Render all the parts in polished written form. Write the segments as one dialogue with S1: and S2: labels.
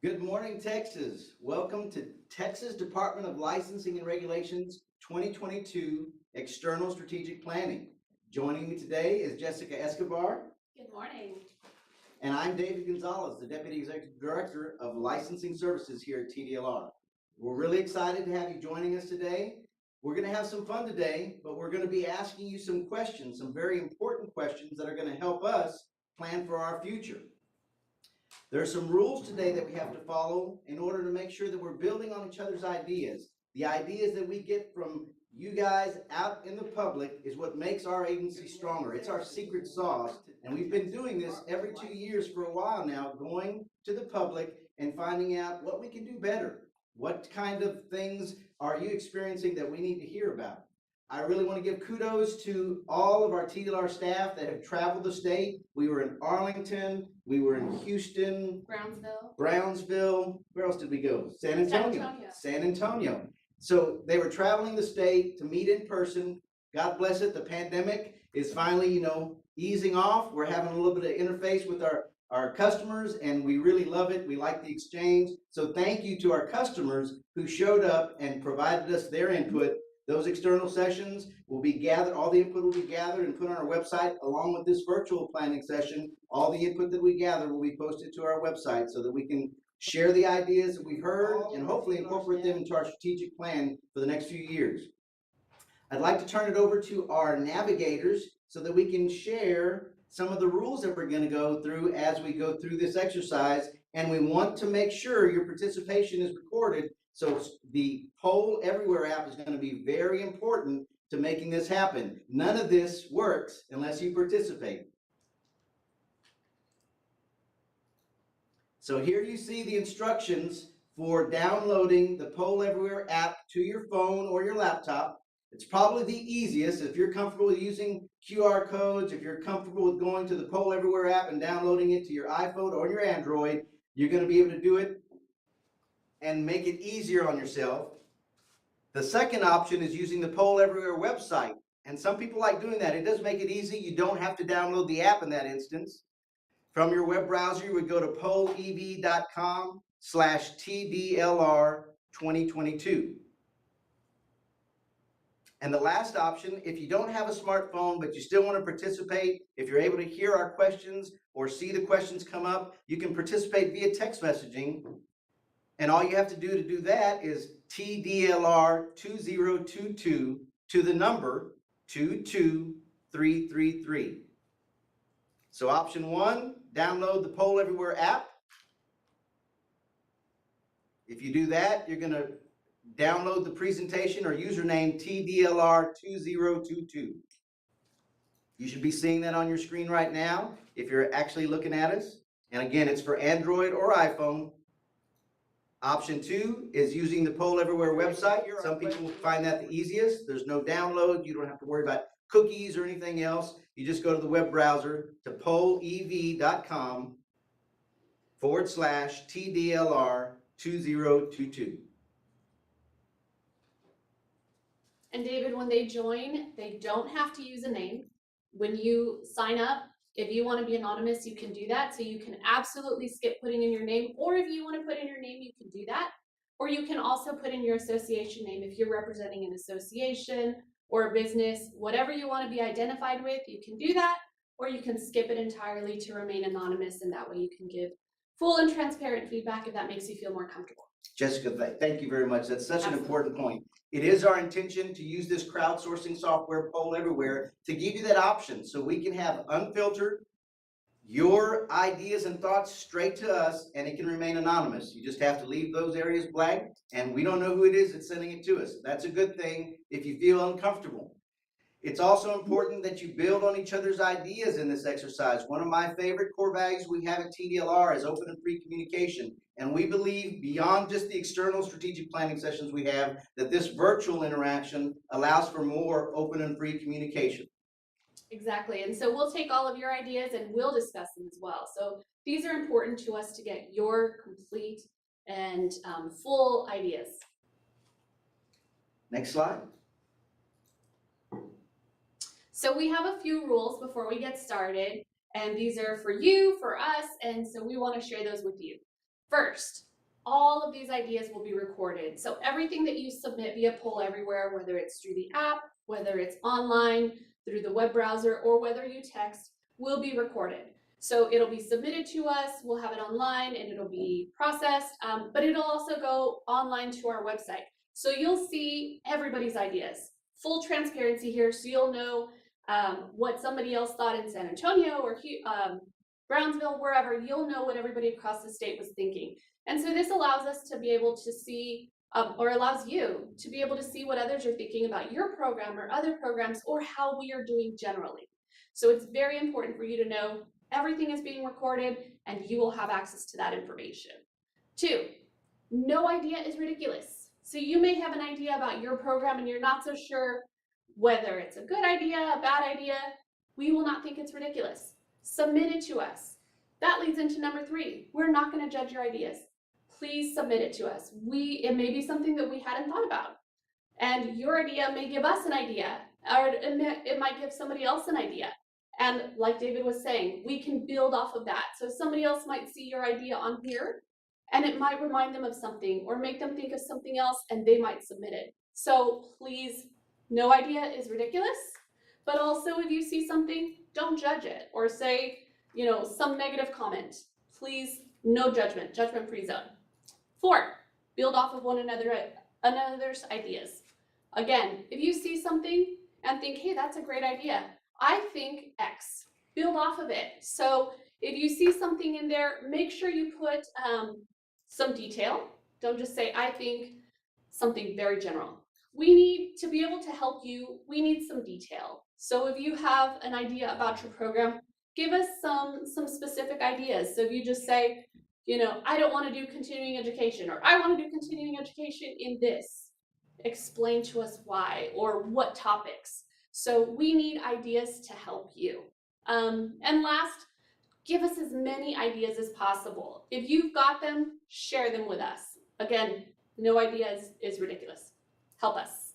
S1: Good morning, Texas. Welcome to Texas Department of Licensing and Regulations 2022 External Strategic Planning. Joining me today is Jessica Escobar.
S2: Good morning.
S1: And I'm David Gonzalez, the Deputy Executive Director of Licensing Services here at TDLR. We're really excited to have you joining us today. We're going to have some fun today, but we're going to be asking you some questions, some very important questions that are going to help us plan for our future. There are some rules today that we have to follow in order to make sure that we're building on each other's ideas. The ideas that we get from you guys out in the public is what makes our agency stronger. It's our secret sauce. And we've been doing this every 2 years for a while now, going to the public and finding out what we can do better. What kind of things are you experiencing that we need to hear about? I really want to give kudos to all of our TDLR staff that have traveled the state. We were in Arlington, we were in Houston, Brownsville. Where else did we go? San Antonio. So they were traveling the state to meet in person. God bless it, the pandemic is finally, easing off. We're having a little bit of interface with our customers, and we really love it. We like the exchange. So thank you to our customers who showed up and provided us their input. Those external sessions will be gathered, all the input will be gathered and put on our website along with this virtual planning session. All the input that we gather will be posted to our website so that we can share the ideas that we've heard and hopefully incorporate them into our strategic plan for the next few years. I'd like to turn it over to our navigators so that we can share some of the rules that we're going to go through as we go through this exercise. And we want to make sure your participation is recorded. So the Poll Everywhere app is going to be very important to making this happen. None of this works unless you participate. So here you see the instructions for downloading the Poll Everywhere app to your phone or your laptop. It's probably the easiest. If you're comfortable with using QR codes, if you're comfortable with going to the Poll Everywhere app and downloading it to your iPhone or your Android, you're going to be able to do it and make it easier on yourself. The second option is using the Poll Everywhere website. And some people like doing that. It does make it easy. You don't have to download the app in that instance. From your web browser, you would go to pollev.com/TDLR2022. And the last option, if you don't have a smartphone, but you still want to participate, if you're able to hear our questions or see the questions come up, you can participate via text messaging. And all you have to do that is TDLR2022 to the number 22333. So option 1, download the Poll Everywhere app. If you do that, you're going to download the presentation or username TDLR2022. You should be seeing that on your screen right now if you're actually looking at us. And again, it's for Android or iPhone. Option 2 is using the Poll Everywhere website. Some people find that the easiest. There's no download. You don't have to worry about cookies or anything else. You just go to the web browser to pollev.com/TDLR2022.
S2: And David, when they join, they don't have to use a name. When you sign up, if you want to be anonymous, you can do that. So you can absolutely skip putting in your name, or if you want to put in your name, you can do that. Or you can also put in your association name if you're representing an association or a business, whatever you want to be identified with, you can do that, or you can skip it entirely to remain anonymous, and that way you can give full and transparent feedback if that makes you feel more comfortable.
S1: Jessica, thank you very much. That's such an important point. It is our intention to use this crowdsourcing software, Poll Everywhere, to give you that option so we can have unfiltered your ideas and thoughts straight to us, and it can remain anonymous. You just have to leave those areas blank, and we don't know who it is that's sending it to us. That's a good thing if you feel uncomfortable. It's also important that you build on each other's ideas in this exercise. One of my favorite core values we have at TDLR is open and free communication. And we believe beyond just the external strategic planning sessions we have, that this virtual interaction allows for more open and free communication.
S2: Exactly. And so we'll take all of your ideas and we'll discuss them as well. So these are important to us to get your complete and full ideas.
S1: Next slide.
S2: So we have a few rules before we get started, and these are for you, for us, and so we want to share those with you. First, all of these ideas will be recorded. So everything that you submit via Poll Everywhere, whether it's through the app, whether it's online, through the web browser, or whether you text, will be recorded. So it'll be submitted to us, we'll have it online, and it'll be processed, but it'll also go online to our website. So you'll see everybody's ideas. Full transparency here, so you'll know what somebody else thought in San Antonio or Brownsville, wherever. You'll know what everybody across the state was thinking. And so this allows us to be able to see, or allows you to be able to see what others are thinking about your program or other programs, or how we are doing generally. So it's very important for you to know everything is being recorded and you will have access to that information. 2, no idea is ridiculous. So you may have an idea about your program and you're not so sure whether it's a good idea, a bad idea. We will not think it's ridiculous. Submit it to us. That leads into number 3. We're not going to judge your ideas. Please submit it to us. It may be something that we hadn't thought about. And your idea may give us an idea, or it might give somebody else an idea. And like David was saying, we can build off of that. So somebody else might see your idea on here, and it might remind them of something or make them think of something else, and they might submit it. So please, no idea is ridiculous, but also if you see something, don't judge it or say, some negative comment. Please, no judgment, judgment-free zone. 4, build off of one another's ideas. Again, if you see something and think, hey, that's a great idea, I think X, build off of it. So if you see something in there, make sure you put some detail. Don't just say, I think, something very general. We need to be able to help you. We need some detail. So if you have an idea about your program, give us some specific ideas. So if you just say, I don't want to do continuing education, or I want to do continuing education in this, explain to us why or what topics. So we need ideas to help you. And last, give us as many ideas as possible. If you've got them, share them with us. Again, no idea is ridiculous. Help us.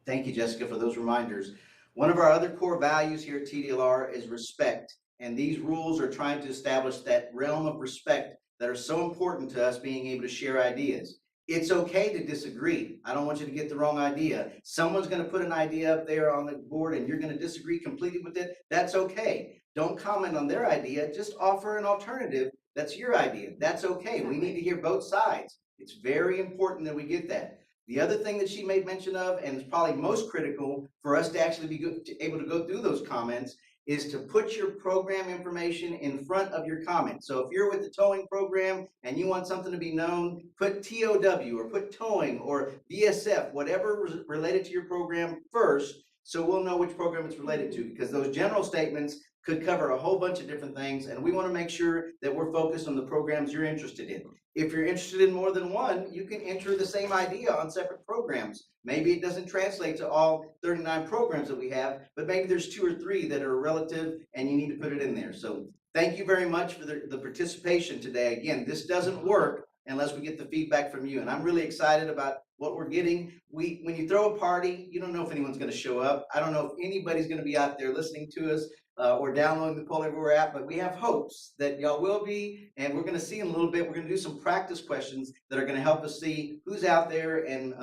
S1: Thank you, Jessica, for those reminders. One of our other core values here at TDLR is respect. And these rules are trying to establish that realm of respect that are so important to us being able to share ideas. It's okay to disagree. I don't want you to get the wrong idea. Someone's going to put an idea up there on the board and you're going to disagree completely with it. That's okay. Don't comment on their idea. Just offer an alternative that's your idea. That's okay. We need to hear both sides. It's very important that we get that. The other thing that she made mention of, and it's probably most critical for us to actually be able to go through those comments, is to put your program information in front of your comment. So if you're with the towing program and you want something to be known, put TOW or put towing or VSF, whatever related to your program first, so we'll know which program it's related to, because those general statements could cover a whole bunch of different things, and we want to make sure that we're focused on the programs you're interested in. If you're interested in more than one, you can enter the same idea on separate programs. Maybe it doesn't translate to all 39 programs that we have, but maybe there's 2 or 3 that are relative and you need to put it in there. So thank you very much for the participation today. Again, this doesn't work unless we get the feedback from you. And I'm really excited about what we're getting. When you throw a party, you don't know if anyone's going to show up. I don't know if anybody's going to be out there listening to us or downloading the Poll Everywhere app, but we have hopes that y'all will be, and we're going to see in a little bit. We're going to do some practice questions that are going to help us see who's out there and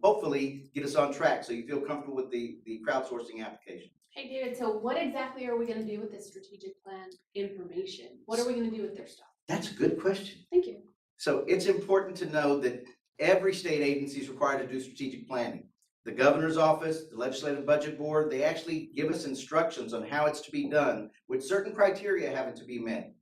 S1: hopefully get us on track so you feel comfortable with the crowdsourcing application.
S2: Hey David, so what exactly are we going to do with this strategic plan information? What are we going to do with their stuff?
S1: That's a good question.
S2: Thank you.
S1: So it's important to know that every state agency is required to do strategic planning. The governor's office, the legislative budget board, they actually give us instructions on how it's to be done with certain criteria having to be met.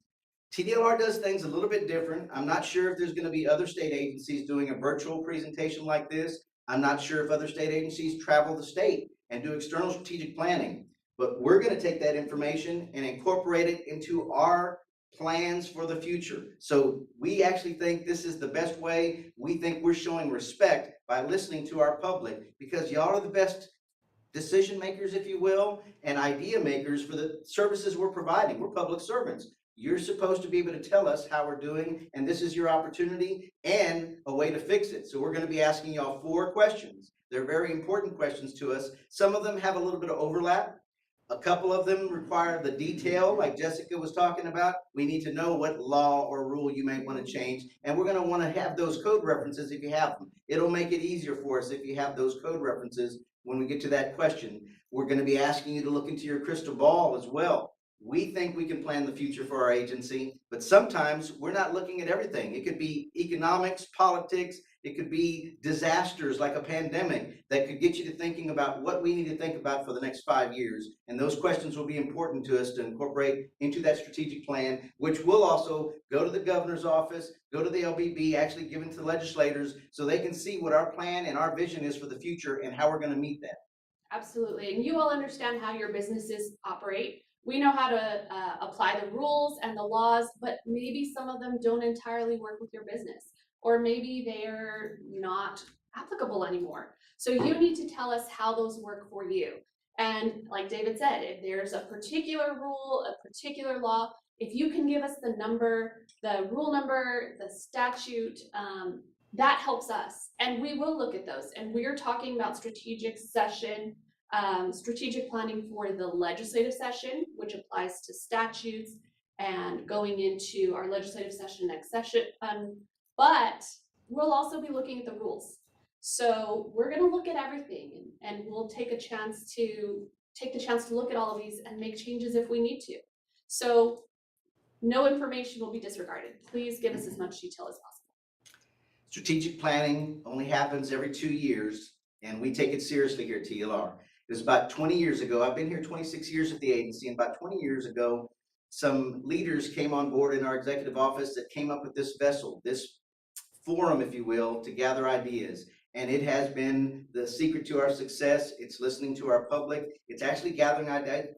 S1: TDLR does things a little bit different. I'm not sure if there's going to be other state agencies doing a virtual presentation like this. I'm not sure if other state agencies travel the state and do external strategic planning, but we're going to take that information and incorporate it into our plans for the future. So we actually think this is the best way. We think we're showing respect by listening to our public, because y'all are the best decision makers, if you will, and idea makers for the services we're providing. We're public servants. You're supposed to be able to tell us how we're doing, and this is your opportunity and a way to fix it. So we're going to be asking y'all 4 questions. They're very important questions to us. Some of them have a little bit of overlap. A couple of them require the detail, like Jessica was talking about. We need to know what law or rule you may want to change, and we're going to want to have those code references if you have them. It'll make it easier for us if you have those code references when we get to that question. We're going to be asking you to look into your crystal ball as well. We think we can plan the future for our agency, but sometimes we're not looking at everything. It could be economics, politics, it could be disasters like a pandemic that could get you to thinking about what we need to think about for the next 5 years. And those questions will be important to us to incorporate into that strategic plan, which will also go to the governor's office, go to the LBB, actually give it to the legislators so they can see what our plan and our vision is for the future and how we're going to meet that.
S2: Absolutely. And you all understand how your businesses operate. We know how to apply the rules and the laws, but maybe some of them don't entirely work with your business, or maybe they're not applicable anymore. So you need to tell us how those work for you. And like David said, if there's a particular rule, a particular law, if you can give us the number, the rule number, the statute, that helps us. And we will look at those. And we're talking about strategic planning for the legislative session, which applies to statutes and going into our legislative session next session. But we'll also be looking at the rules. So we're going to look at everything, and we'll take the chance to look at all of these and make changes if we need to. So no information will be disregarded. Please give us as much detail as possible.
S1: Strategic planning only happens every 2 years, and we take it seriously here at TLR. It was about 20 years ago. I've been here 26 years at the agency, and about 20 years ago, some leaders came on board in our executive office that came up with this vessel, this forum, if you will, to gather ideas. And it has been the secret to our success. It's listening to our public. It's actually gathering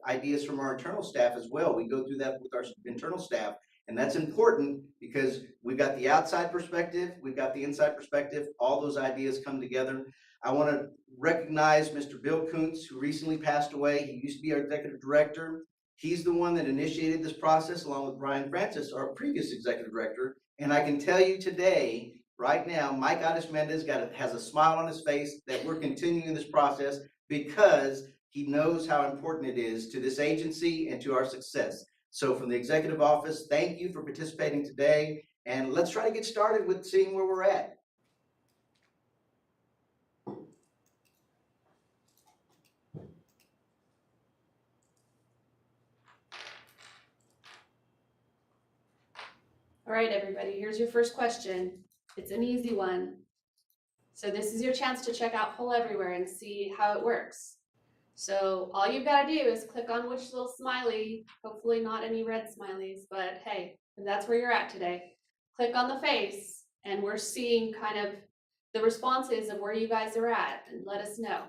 S1: ideas from our internal staff as well. We go through that with our internal staff. And that's important because we've got the outside perspective, we've got the inside perspective, all those ideas come together. I want to recognize Mr. Bill Kuntz, who recently passed away. He used to be our executive director. He's the one that initiated this process along with Brian Francis, our previous executive director. And I can tell you today, right now, Mike Addis-Mendez has a smile on his face that we're continuing this process because he knows how important it is to this agency and to our success. So from the executive office, thank you for participating today. And let's try to get started with seeing where we're at.
S2: All right, everybody, here's your first question. It's an easy one. So this is your chance to check out Poll Everywhere and see how it works. So all you've got to do is click on which little smiley, hopefully not any red smileys, but hey, that's where you're at today. Click on the face, and we're seeing kind of the responses of where you guys are at, and let us know.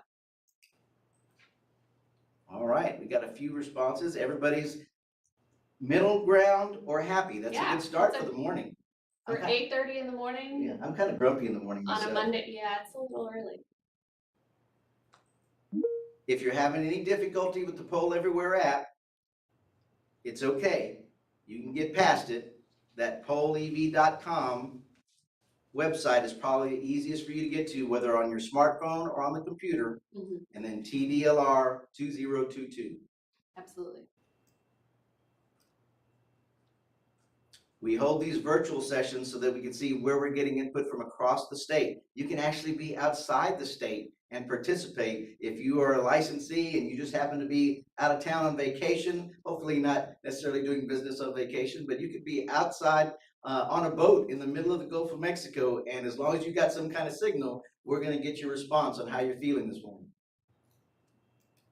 S1: All right, we got a few responses. Everybody's middle ground or happy. That's a good start for the morning.
S2: For 8:30 in the morning?
S1: Yeah, I'm kind of grumpy in the morning myself.
S2: On a Monday, yeah, it's a little early.
S1: If you're having any difficulty with the Poll Everywhere app, it's okay. You can get past it. That pollev.com website is probably the easiest for you to get to, whether on your smartphone or on the computer, and then TDLR 2022.
S2: Absolutely.
S1: We hold these virtual sessions so that we can see where we're getting input from across the state. You can actually be outside the state and participate. If you are a licensee and you just happen to be out of town on vacation, hopefully not necessarily doing business on vacation, but you could be outside on a boat in the middle of the Gulf of Mexico, and as long as you got some kind of signal, we're going to get your response on how you're feeling this morning.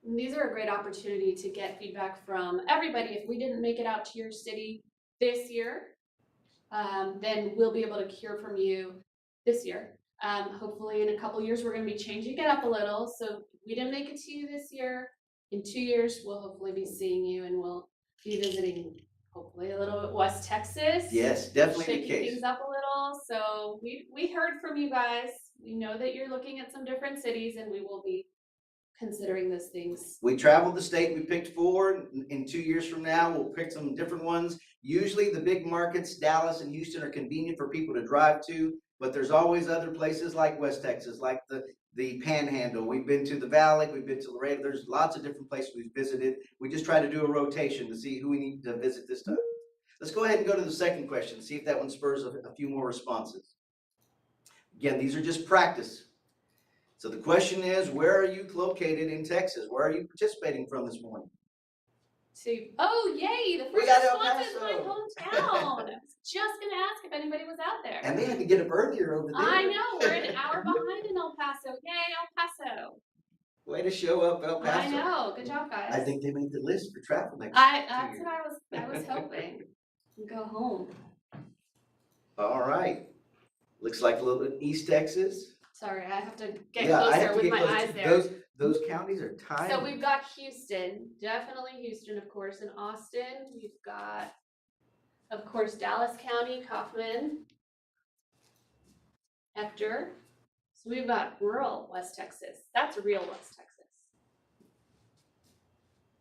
S2: These are a great opportunity to get feedback from everybody. If we didn't make it out to your city this year, then we'll be able to hear from you this year. Hopefully in a couple years, we're going to be changing it up a little. So if we didn't make it to you this year, in 2 years, we'll hopefully be seeing you, and we'll be visiting hopefully a little bit West Texas.
S1: Yes, definitely the
S2: shaking
S1: case.
S2: Things up a little. So we heard from you guys. We know that you're looking at some different cities, and we will be considering those things.
S1: We traveled the state. We picked 4. In 2 years from now, we'll pick some different ones. Usually the big markets, Dallas and Houston, are convenient for people to drive to. but there's always other places like West Texas, like the Panhandle. We've been to the Valley, we've been to Laredo. There's lots of different places we've visited. We just try to do a rotation to see who we need to visit this time. Let's go ahead and go to the second question, see if that one spurs a few more responses. Again, these are just practice. So the question is, where are you located in Texas? Where are you participating from this morning?
S2: Oh, yay, the
S1: We
S2: first
S1: got El
S2: response is my
S1: Paso.
S2: hometown. I was just gonna ask if anybody was out there.
S1: And they had to get up earlier over there.
S2: I know, we're an hour behind in El Paso. Yay, El Paso.
S1: Way to show up, El Paso.
S2: I know, good job, guys.
S1: I think they made the list for travel next
S2: That's
S1: year.
S2: what I was hoping. Go home.
S1: All right. Looks like a little bit East Texas.
S2: Sorry, I have to get
S1: Yeah, I have
S2: closer
S1: to
S2: with
S1: get
S2: my
S1: closer.
S2: eyes there.
S1: Those counties are tied.
S2: So we've got Houston, definitely Houston, of course, and Austin. We've got, of course, Dallas County, Kaufman, Hector. So we've got rural West Texas. That's real West Texas.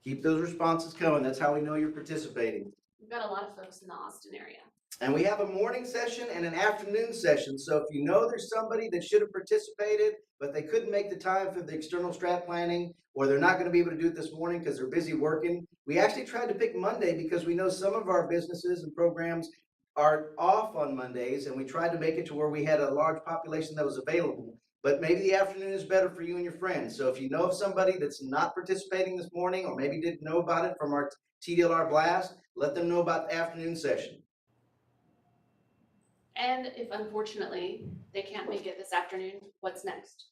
S1: Keep those responses coming. That's how we know you're participating.
S2: We've got a lot of folks in the Austin area.
S1: And we have a morning session and an afternoon session. So if you know there's somebody that should have participated, but they couldn't make the time for the external strat planning, or they're not going to be able to do it this morning because they're busy working, we actually tried to pick Monday because we know some of our businesses and programs are off on Mondays, and we tried to make it to where we had a large population that was available. But maybe the afternoon is better for you and your friends. So if you know of somebody that's not participating this morning, or maybe didn't know about it from our TDLR blast, let them know about the afternoon session.
S2: And if unfortunately they can't make it this afternoon, what's next?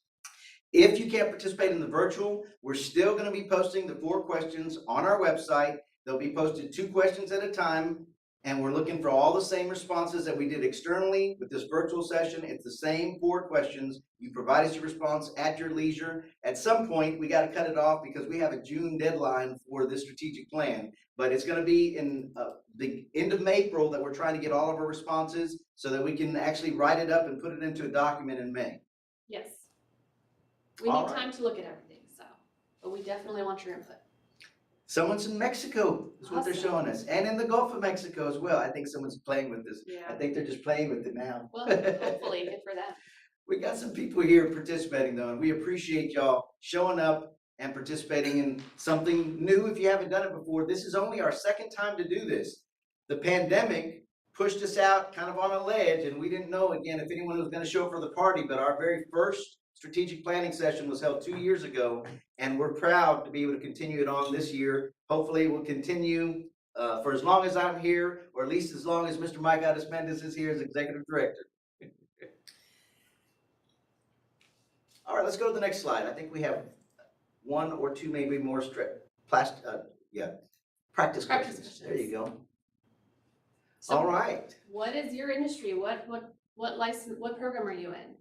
S1: If you can't participate in the virtual, we're still going to be posting the 4 questions on our website. They'll be posted 2 questions at a time, and we're looking for all the same responses that we did externally with this virtual session. It's the same 4 questions. You provide us your response at your leisure. At some point, we got to cut it off because we have a June deadline for this strategic plan, but it's going to be in the end of April that we're trying to get all of our responses so that we can actually write it up and put it into a document in May.
S2: Yes. We
S1: All
S2: need
S1: right.
S2: time to look at everything, so, but we definitely want your input.
S1: Someone's in Mexico is what they're
S2: Awesome.
S1: showing us, and in the Gulf of Mexico as well. I think someone's playing with this. I
S2: Yeah,
S1: think they're just playing with it now.
S2: well, hopefully, good for them.
S1: We got some people here participating though, and we appreciate y'all showing up and participating in something new. If you haven't done it before, this is only our second time to do this. The pandemic pushed us out kind of on a ledge, and we didn't know again if anyone was going to show up for the party, but our very first strategic planning session was held 2 years ago, and we're proud to be able to continue it on this year. Hopefully we'll continue for as long as I'm here, or at least as long as Mr. Mike Addis-Mendez is here as executive director. All right, let's go to the next slide. I think we have 1 or 2, maybe more practice
S2: Practice
S1: questions. There you go.
S2: So
S1: All right.
S2: what is your industry? What license, what program are you in?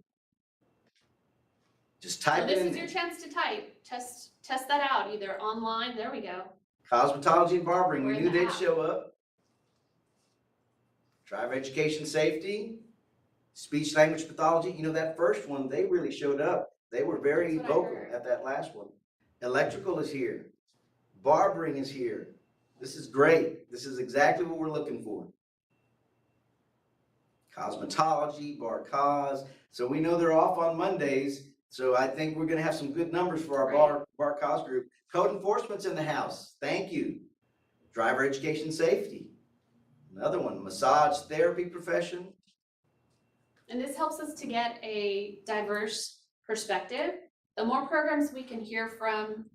S1: Just
S2: So
S1: type it
S2: this
S1: in
S2: is your chance to type. Test that out, either online, there we go.
S1: Cosmetology and barbering.
S2: We're
S1: We
S2: in
S1: knew
S2: the
S1: they'd
S2: app.
S1: show up. Driver education safety, speech language pathology. You know, that first one, they really showed up. They were very
S2: That's what I
S1: vocal
S2: heard.
S1: at that last one. Electrical is here. Barbering is here. This is great. This is exactly what we're looking for. Cosmetology, bar cos. So we know they're off on Mondays. So I think we're gonna have some good numbers for our bar cos group. Code enforcement's in the house. Thank you. Driver education safety. Another one, massage therapy profession.
S2: And this helps us to get a diverse perspective. The more programs we can hear from,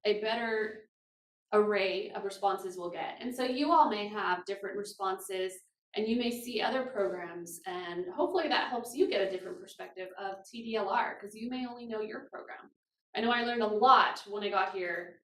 S2: a better array of responses we'll get. And so you all may have different responses, and you may see other programs, and hopefully that helps you get a different perspective of TDLR, because you may only know your program. I know I learned a lot when I got here,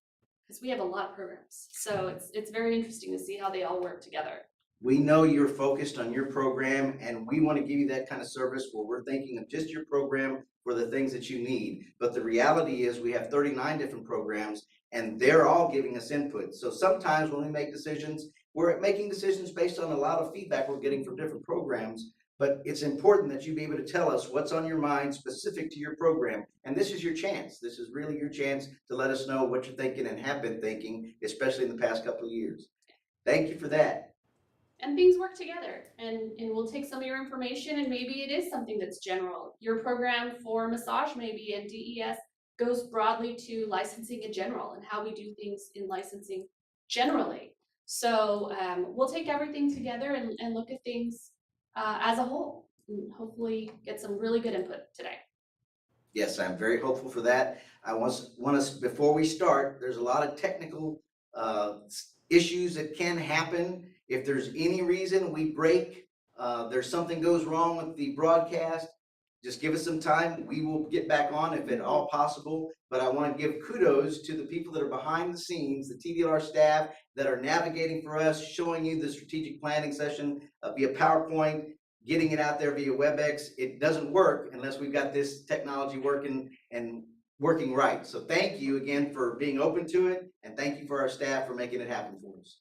S2: because we have a lot of programs. So it's very interesting to see how they all work together.
S1: We know you're focused on your program, and we want to give you that kind of service where we're thinking of just your program for the things that you need. But the reality is we have 39 different programs, and they're all giving us input. So sometimes when we make decisions, we're making decisions based on a lot of feedback we're getting from different programs. But it's important that you be able to tell us what's on your mind specific to your program. And this is your chance. This is really your chance to let us know what you're thinking and have been thinking, especially in the past couple of years. Thank you for that.
S2: and things work together. And we'll take some of your information and maybe it is something that's general. Your program for massage maybe and DES goes broadly to licensing in general and how we do things in licensing generally. So we'll take everything together and look at things as a whole and hopefully get some really good input today.
S1: Yes, I'm very hopeful for that. I want us, before we start, there's a lot of technical issues that can happen. If there's any reason we break, there's something goes wrong with the broadcast, just give us some time. We will get back on if at all possible. But I want to give kudos to the people that are behind the scenes, the TDLR staff that are navigating for us, showing you the strategic planning session via PowerPoint, getting it out there via WebEx. It doesn't work unless we've got this technology working and working right. So thank you again for being open to it, and thank you for our staff for making it happen for us.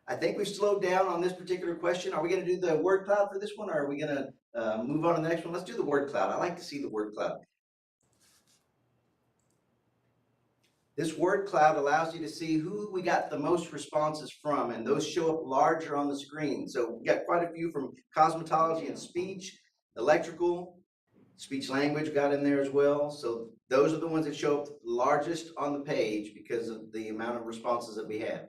S1: I think we've slowed down on this particular question. Are we going to do the word cloud for this one, or are we going to move on to the next one? Let's do the word cloud. I like to see the word cloud. This word cloud allows you to see who we got the most responses from, and those show up larger on the screen. So we got quite a few from cosmetology and speech, electrical, speech language got in there as well. So those are the ones that show up largest on the page because of the amount of responses that we have.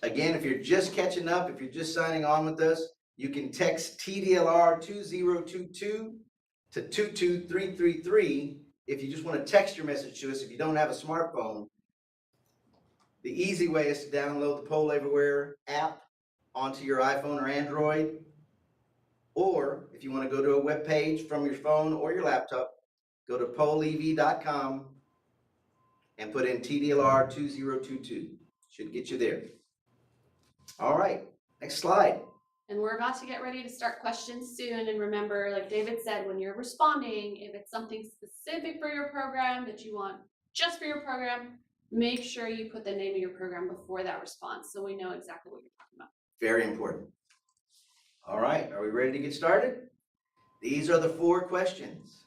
S1: Again, if you're just catching up, if you're just signing on with us, you can text TDLR 2022 to 22333 if you just want to text your message to us. If you don't have a smartphone, the easy way is to download the Poll Everywhere app onto your iPhone or Android. Or if you want to go to a web page from your phone or your laptop, go to pollev.com and put in TDLR 2022. Should get you there. All right, next slide.
S2: And we're about to get ready to start questions soon. And remember, like David said, when you're responding, if it's something specific for your program that you want just for your program, make sure you put the name of your program before that response so we know exactly what you're talking about.
S1: Very important. All right, are we ready to get started? These are the 4 questions.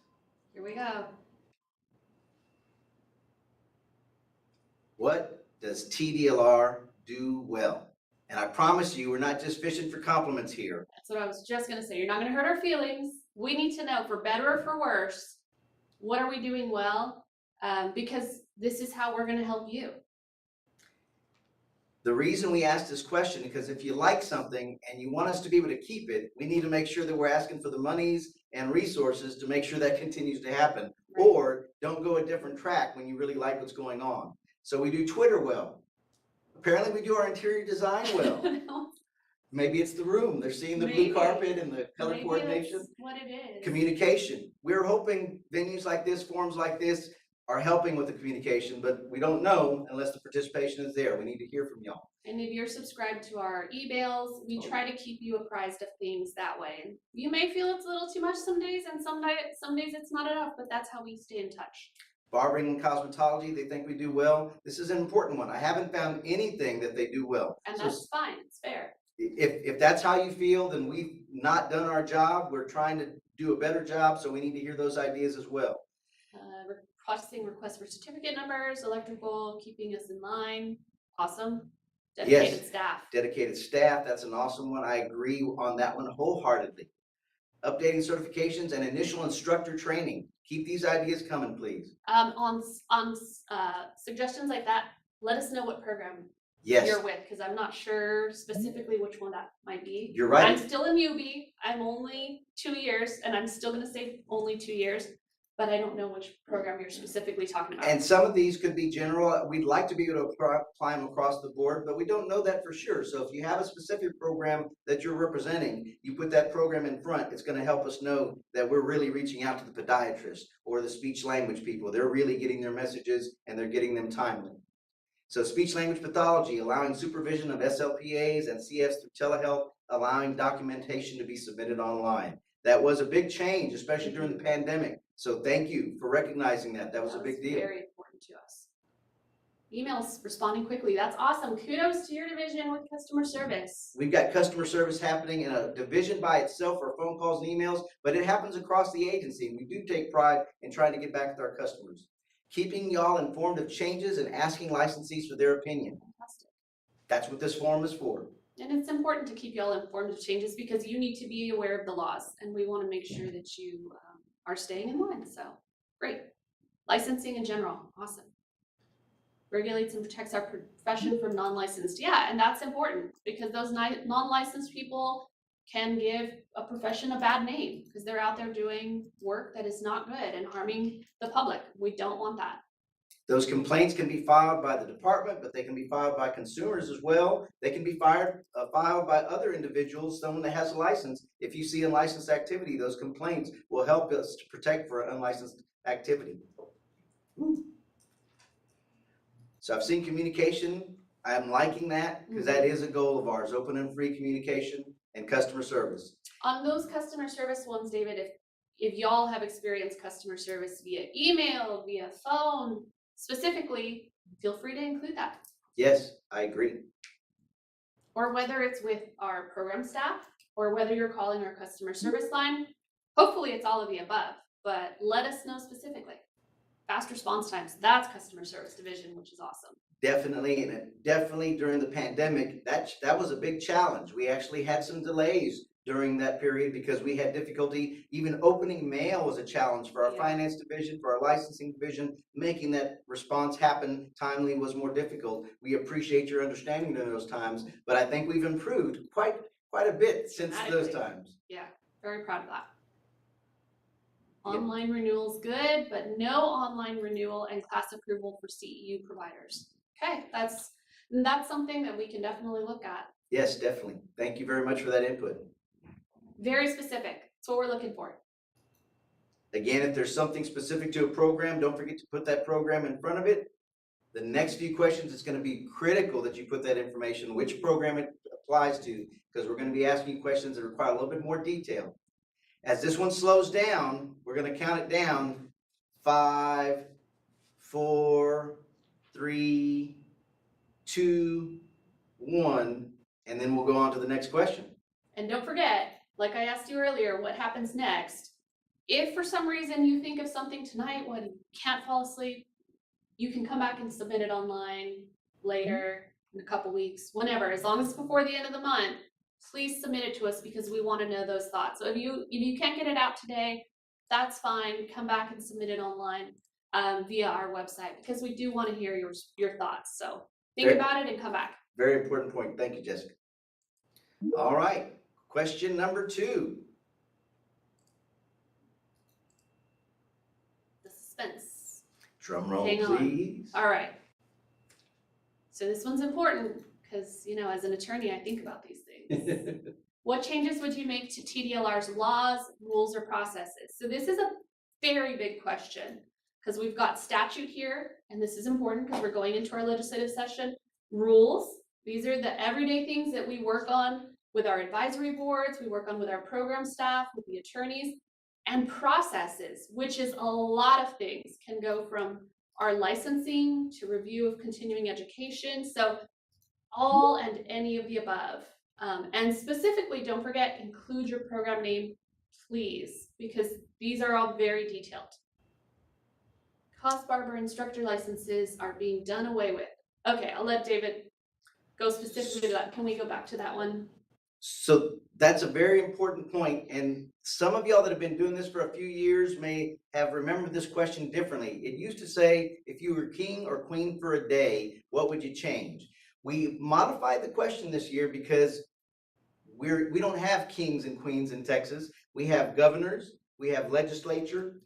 S2: Here we go.
S1: What does TDLR do well? And I promise you, we're not just fishing for compliments here.
S2: That's what I was just going to say. You're not going to hurt our feelings. We need to know, for better or for worse, what are we doing well? Because this is how we're going to help you.
S1: The reason we ask this question, because if you like something and you want us to be able to keep it, we need to make sure that we're asking for the monies and resources to make sure that continues to happen. Right. Or don't go a different track when you really like what's going on. So we do Twitter well. Apparently we do our interior design well. Maybe it's the room. They're seeing the blue carpet and the color coordination.
S2: That's what it is.
S1: Communication. We're hoping venues like this, forums like this are helping with the communication, but we don't know unless the participation is there. We need to hear from y'all.
S2: And if you're subscribed to our emails, we try to keep you apprised of things that way. And you may feel it's a little too much some days, and some days it's not enough, but that's how we stay in touch.
S1: Barbering and cosmetology, they think we do well. This is an important one. I haven't found anything that they do well.
S2: And that's fine, it's fair.
S1: If that's how you feel, then we've not done our job. We're trying to do a better job, so we need to hear those ideas as well.
S2: Processing requests for certificate numbers, electrical, keeping us in line. Awesome. Dedicated staff.
S1: Dedicated staff, that's an awesome one. I agree on that one wholeheartedly. Updating certifications and initial instructor training. Keep these ideas coming, please.
S2: On suggestions like that, let us know what program you're with, because I'm not sure specifically which one that might be.
S1: You're right.
S2: I'm still a newbie. I'm only 2 years, and I'm still going to say only 2 years, but I don't know which program you're specifically talking about.
S1: And some of these could be general. We'd like to be able to apply them across the board, but we don't know that for sure. So if you have a specific program that you're representing, you put that program in front. It's going to help us know that we're really reaching out to the podiatrist or the speech language people. They're really getting their messages and they're getting them timely. So speech language pathology, allowing supervision of SLPAs and CFs through telehealth, allowing documentation to be submitted online. That was a big change, especially during the pandemic. So thank you for recognizing that. That was a big deal.
S2: Very important to us. Emails responding quickly. That's awesome. Kudos to your division with customer service.
S1: We've got customer service happening in a division by itself for phone calls and emails, but it happens across the agency. And we do take pride in trying to get back with our customers. Keeping y'all informed of changes and asking licensees for their opinion.
S2: Fantastic.
S1: That's what this forum is for.
S2: And it's important to keep y'all informed of changes because you need to be aware of the laws and we want to make sure that you are staying in line. So great. Licensing in general, awesome. Regulates and protects our profession from non-licensed. Yeah, and that's important because those non-licensed people can give a profession a bad name because they're out there doing work that is not good and harming the public. We don't want that.
S1: Those complaints can be filed by the department, but they can be filed by consumers as well. They can be filed by other individuals, someone that has a license. If you see unlicensed activity, those complaints will help us to protect for unlicensed activity. So I've seen communication. I'm liking that because that is a goal of ours, open and free communication and customer service.
S2: On those customer service ones, David, if y'all have experienced customer service via email, via phone, specifically, feel free to include that.
S1: Yes, I agree.
S2: Or whether it's with our program staff or whether you're calling our customer service line, hopefully it's all of the above, but let us know specifically. Fast response times, that's customer service division, which is awesome.
S1: Definitely, and definitely during the pandemic, that was a big challenge. We actually had some delays during that period because we had difficulty. Even opening mail was a challenge for our finance division, for our licensing division. Making that response happen timely was more difficult. We appreciate your understanding during those times, but I think we've improved quite a bit since those times.
S2: Yeah, very proud of that. Online renewal's good, but no online renewal and class approval for CEU providers. Okay, that's something that we can definitely look at.
S1: Yes, definitely. Thank you very much for that input.
S2: Very specific. That's what we're looking for.
S1: Again, if there's something specific to a program, don't forget to put that program in front of it. The next few questions, it's going to be critical that you put that information, which program it applies to, because we're going to be asking you questions that require a little bit more detail. As this one slows down, we're going to count it down. 5, 4, 3, 2, 1, and then we'll go on to the next question.
S2: And don't forget, like I asked you earlier, what happens next? If for some reason you think of something tonight when you can't fall asleep, you can come back and submit it online later, in a couple weeks, whenever, as long as it's before the end of the month. Please submit it to us because we want to know those thoughts. So if you can't get it out today, that's fine. Come back and submit it online via our website because we do want to hear your thoughts. So think about it and come back.
S1: Very important point. Thank you, Jessica. All right. Question number 2.
S2: The suspense.
S1: Drum roll,
S2: Hang on.
S1: please.
S2: All right. So this one's important because, as an attorney, I think about these things. What changes would you make to TDLR's laws, rules, or processes? So this is a very big question because we've got statute here, and this is important because we're going into our legislative session. Rules, these are the everyday things that we work on with our advisory boards, we work on with our program staff, with the attorneys, and processes, which is a lot of things, can go from our licensing to review of continuing education. So all and any of the above. And specifically, don't forget, include your program name, please, because these are all very detailed. Cost barber instructor licenses are being done away with. Okay, I'll let David go specifically to that. Can we go back to that one?
S1: So that's a very important point, and some of y'all that have been doing this for a few years may have remembered this question differently. It used to say, if you were king or queen for a day, what would you change? We modified the question this year because we don't have kings and queens in Texas. We have governors, we have legislature.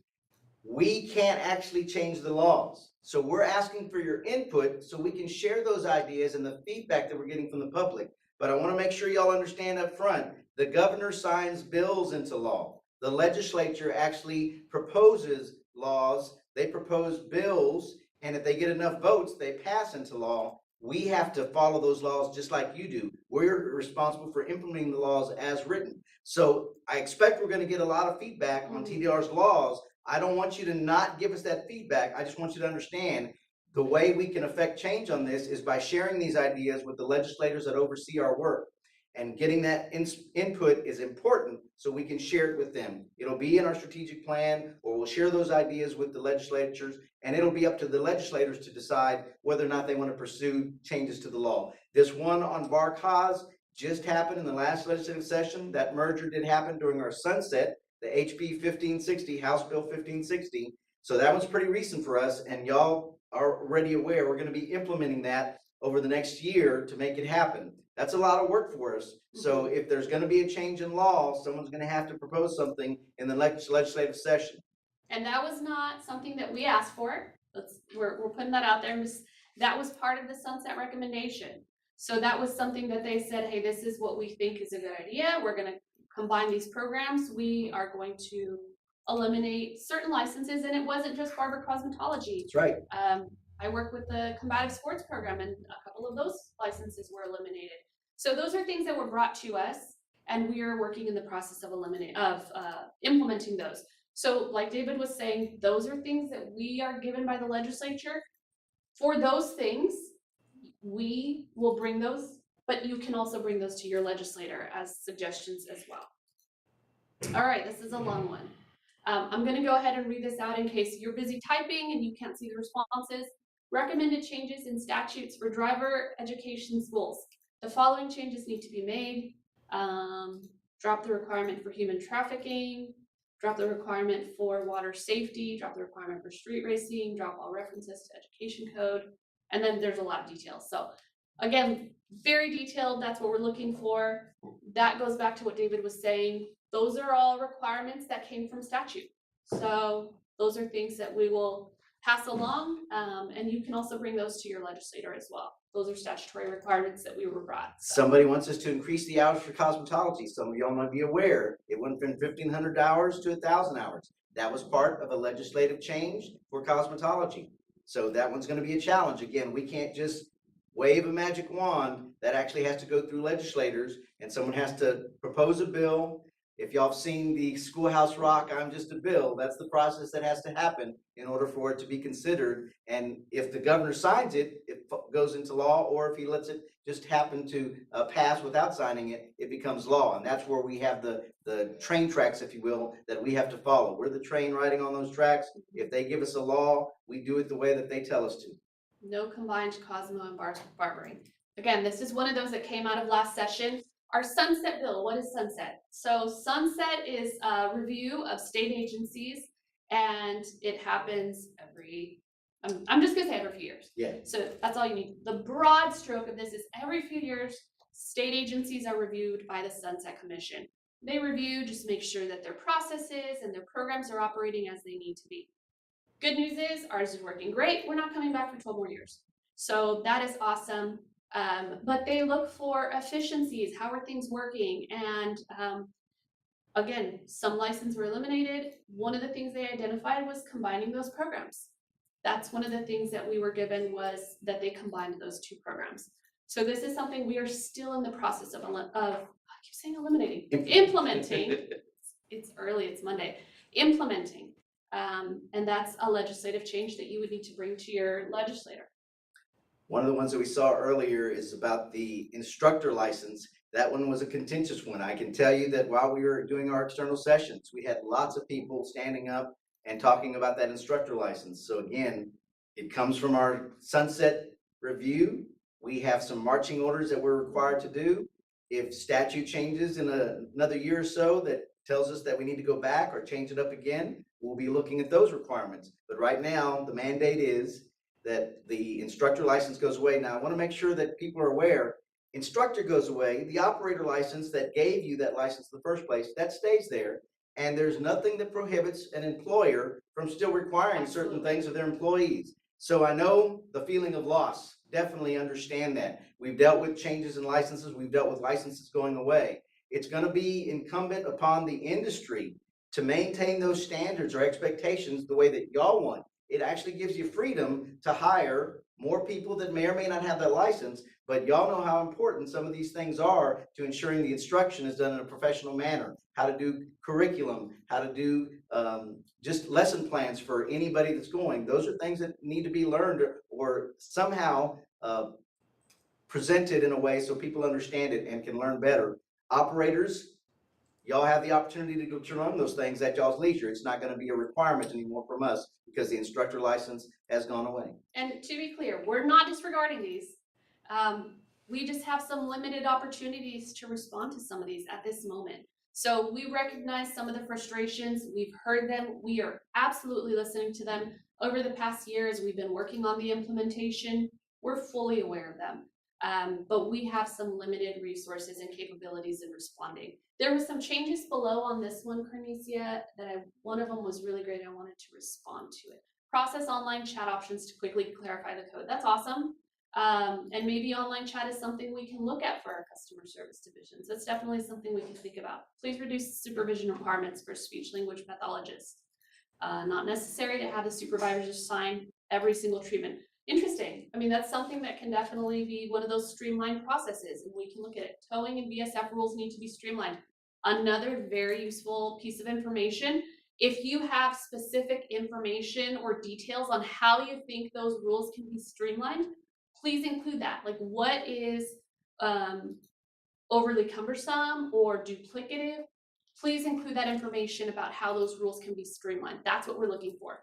S1: We can't actually change the laws. So we're asking for your input so we can share those ideas and the feedback that we're getting from the public. But I want to make sure y'all understand up front, the governor signs bills into law. The legislature actually proposes laws, they propose bills, and if they get enough votes, they pass into law. We have to follow those laws just like you do. We're responsible for implementing the laws as written. So I expect we're going to get a lot of feedback on TDLR's laws. I don't want you to not give us that feedback. I just want you to understand the way we can affect change on this is by sharing these ideas with the legislators that oversee our work. And getting that input is important so we can share it with them. It'll be in our strategic plan, or we'll share those ideas with the legislatures, and it'll be up to the legislators to decide whether or not they want to pursue changes to the law. This one on Bar Haas just happened in the last legislative session. That merger did happen during our sunset, the HB 1560, House Bill 1560. So that was pretty recent for us, and y'all are already aware we're going to be implementing that over the next year to make it happen. That's a lot of work for us. So if there's going to be a change in law, someone's going to have to propose something in the legislative session.
S2: And that was not something that we asked for. We're putting that out there. That was part of the sunset recommendation. So that was something that they said, hey, this is what we think is a good idea. We're going to combine these programs. We are going to eliminate certain licenses, and it wasn't just barber cosmetology.
S1: That's right.
S2: I work with the combative sports program, and a couple of those licenses were eliminated. So those are things that were brought to us, and we are working in the process of implementing those. So like David was saying, those are things that we are given by the legislature. For those things, we will bring those, but you can also bring those to your legislator as suggestions as well. All right, this is a long one. I'm going to go ahead and read this out in case you're busy typing and you can't see the responses. Recommended changes in statutes for driver education schools. The following changes need to be made. Drop the requirement for human trafficking, drop the requirement for water safety, drop the requirement for street racing, drop all references to education code, and then there's a lot of details. So again, very detailed, that's what we're looking for. That goes back to what David was saying. Those are all requirements that came from statute. So those are things that we will pass along, and you can also bring those to your legislator as well. Those are statutory requirements that we were brought. So.
S1: Somebody wants us to increase the hours for cosmetology. Some of y'all might be aware it went from 1,500 hours to 1,000 hours. That was part of a legislative change for cosmetology. So that one's going to be a challenge. Again, we can't just wave a magic wand. That actually has to go through legislators, and someone has to propose a bill. If y'all have seen the Schoolhouse Rock, I'm Just a Bill, that's the process that has to happen in order for it to be considered. And if the governor signs it, it goes into law, or if he lets it just happen to pass without signing it, it becomes law. And that's where we have the train tracks, if you will, that we have to follow. We're the train riding on those tracks. If they give us a law, we do it the way that they tell us to.
S2: No combined Cosmo and barbering. Again, this is one of those that came out of last session. Our sunset bill, what is sunset? So sunset is a review of state agencies, and it happens every, I'm just gonna say every few years.
S1: Yeah.
S2: So that's all you need. The broad stroke of this is every few years, state agencies are reviewed by the Sunset Commission. They review, just make sure that their processes and their programs are operating as they need to be. Good news is ours is working great. We're not coming back for 12 more years. So that is awesome. But they look for efficiencies. How are things working? And again, some licenses were eliminated. One of the things they identified was combining those programs. That's one of the things that we were given, was that they combined those two programs. So this is something we are still in the process of I keep saying eliminating, implementing. It's early, it's Monday. Implementing. And that's a legislative change that you would need to bring to your legislator.
S1: One of the ones that we saw earlier is about the instructor license. That one was a contentious one. I can tell you that while we were doing our external sessions, we had lots of people standing up and talking about that instructor license. So again, it comes from our sunset review. We have some marching orders that we're required to do. If statute changes in another year or so that tells us that we need to go back or change it up again, we'll be looking at those requirements. But right now, the mandate is that the instructor license goes away. Now, I want to make sure that people are aware, instructor goes away, the operator license that gave you that license in the first place, that stays there. And there's nothing that prohibits an employer from still requiring certain things of their employees. So I know the feeling of loss, definitely understand that. We've dealt with changes in licenses, we've dealt with licenses going away. It's going to be incumbent upon the industry to maintain those standards or expectations the way that y'all want. It actually gives you freedom to hire more people that may or may not have that license, but y'all know how important some of these things are to ensuring the instruction is done in a professional manner, how to do curriculum, how to do just lesson plans for anybody that's going. Those are things that need to be learned or somehow presented in a way so people understand it and can learn better. Operators, y'all have the opportunity to learn those things at y'all's leisure. It's not gonna be a requirement anymore from us because the instructor license has gone away.
S2: And to be clear, we're not disregarding these. We just have some limited opportunities to respond to some of these at this moment. So we recognize some of the frustrations, we've heard them, we are absolutely listening to them. Over the past years, we've been working on the implementation, we're fully aware of them. But we have some limited resources and capabilities in responding. There was some changes below on this one, Cornesia, that one of them was really great, I wanted to respond to it. Process online chat options to quickly clarify the code, that's awesome. And maybe online chat is something we can look at for our customer service divisions. That's definitely something we can think about. Please reduce supervision requirements for speech language pathologists. Not necessary to have the supervisors sign every single treatment. Interesting. I mean, that's something that can definitely be one of those streamlined processes, and we can look at it. Towing and VSF rules need to be streamlined. Another very useful piece of information. If you have specific information or details on how you think those rules can be streamlined, please include that. Like, what is overly cumbersome or duplicative? Please include that information about how those rules can be streamlined. That's what we're looking for.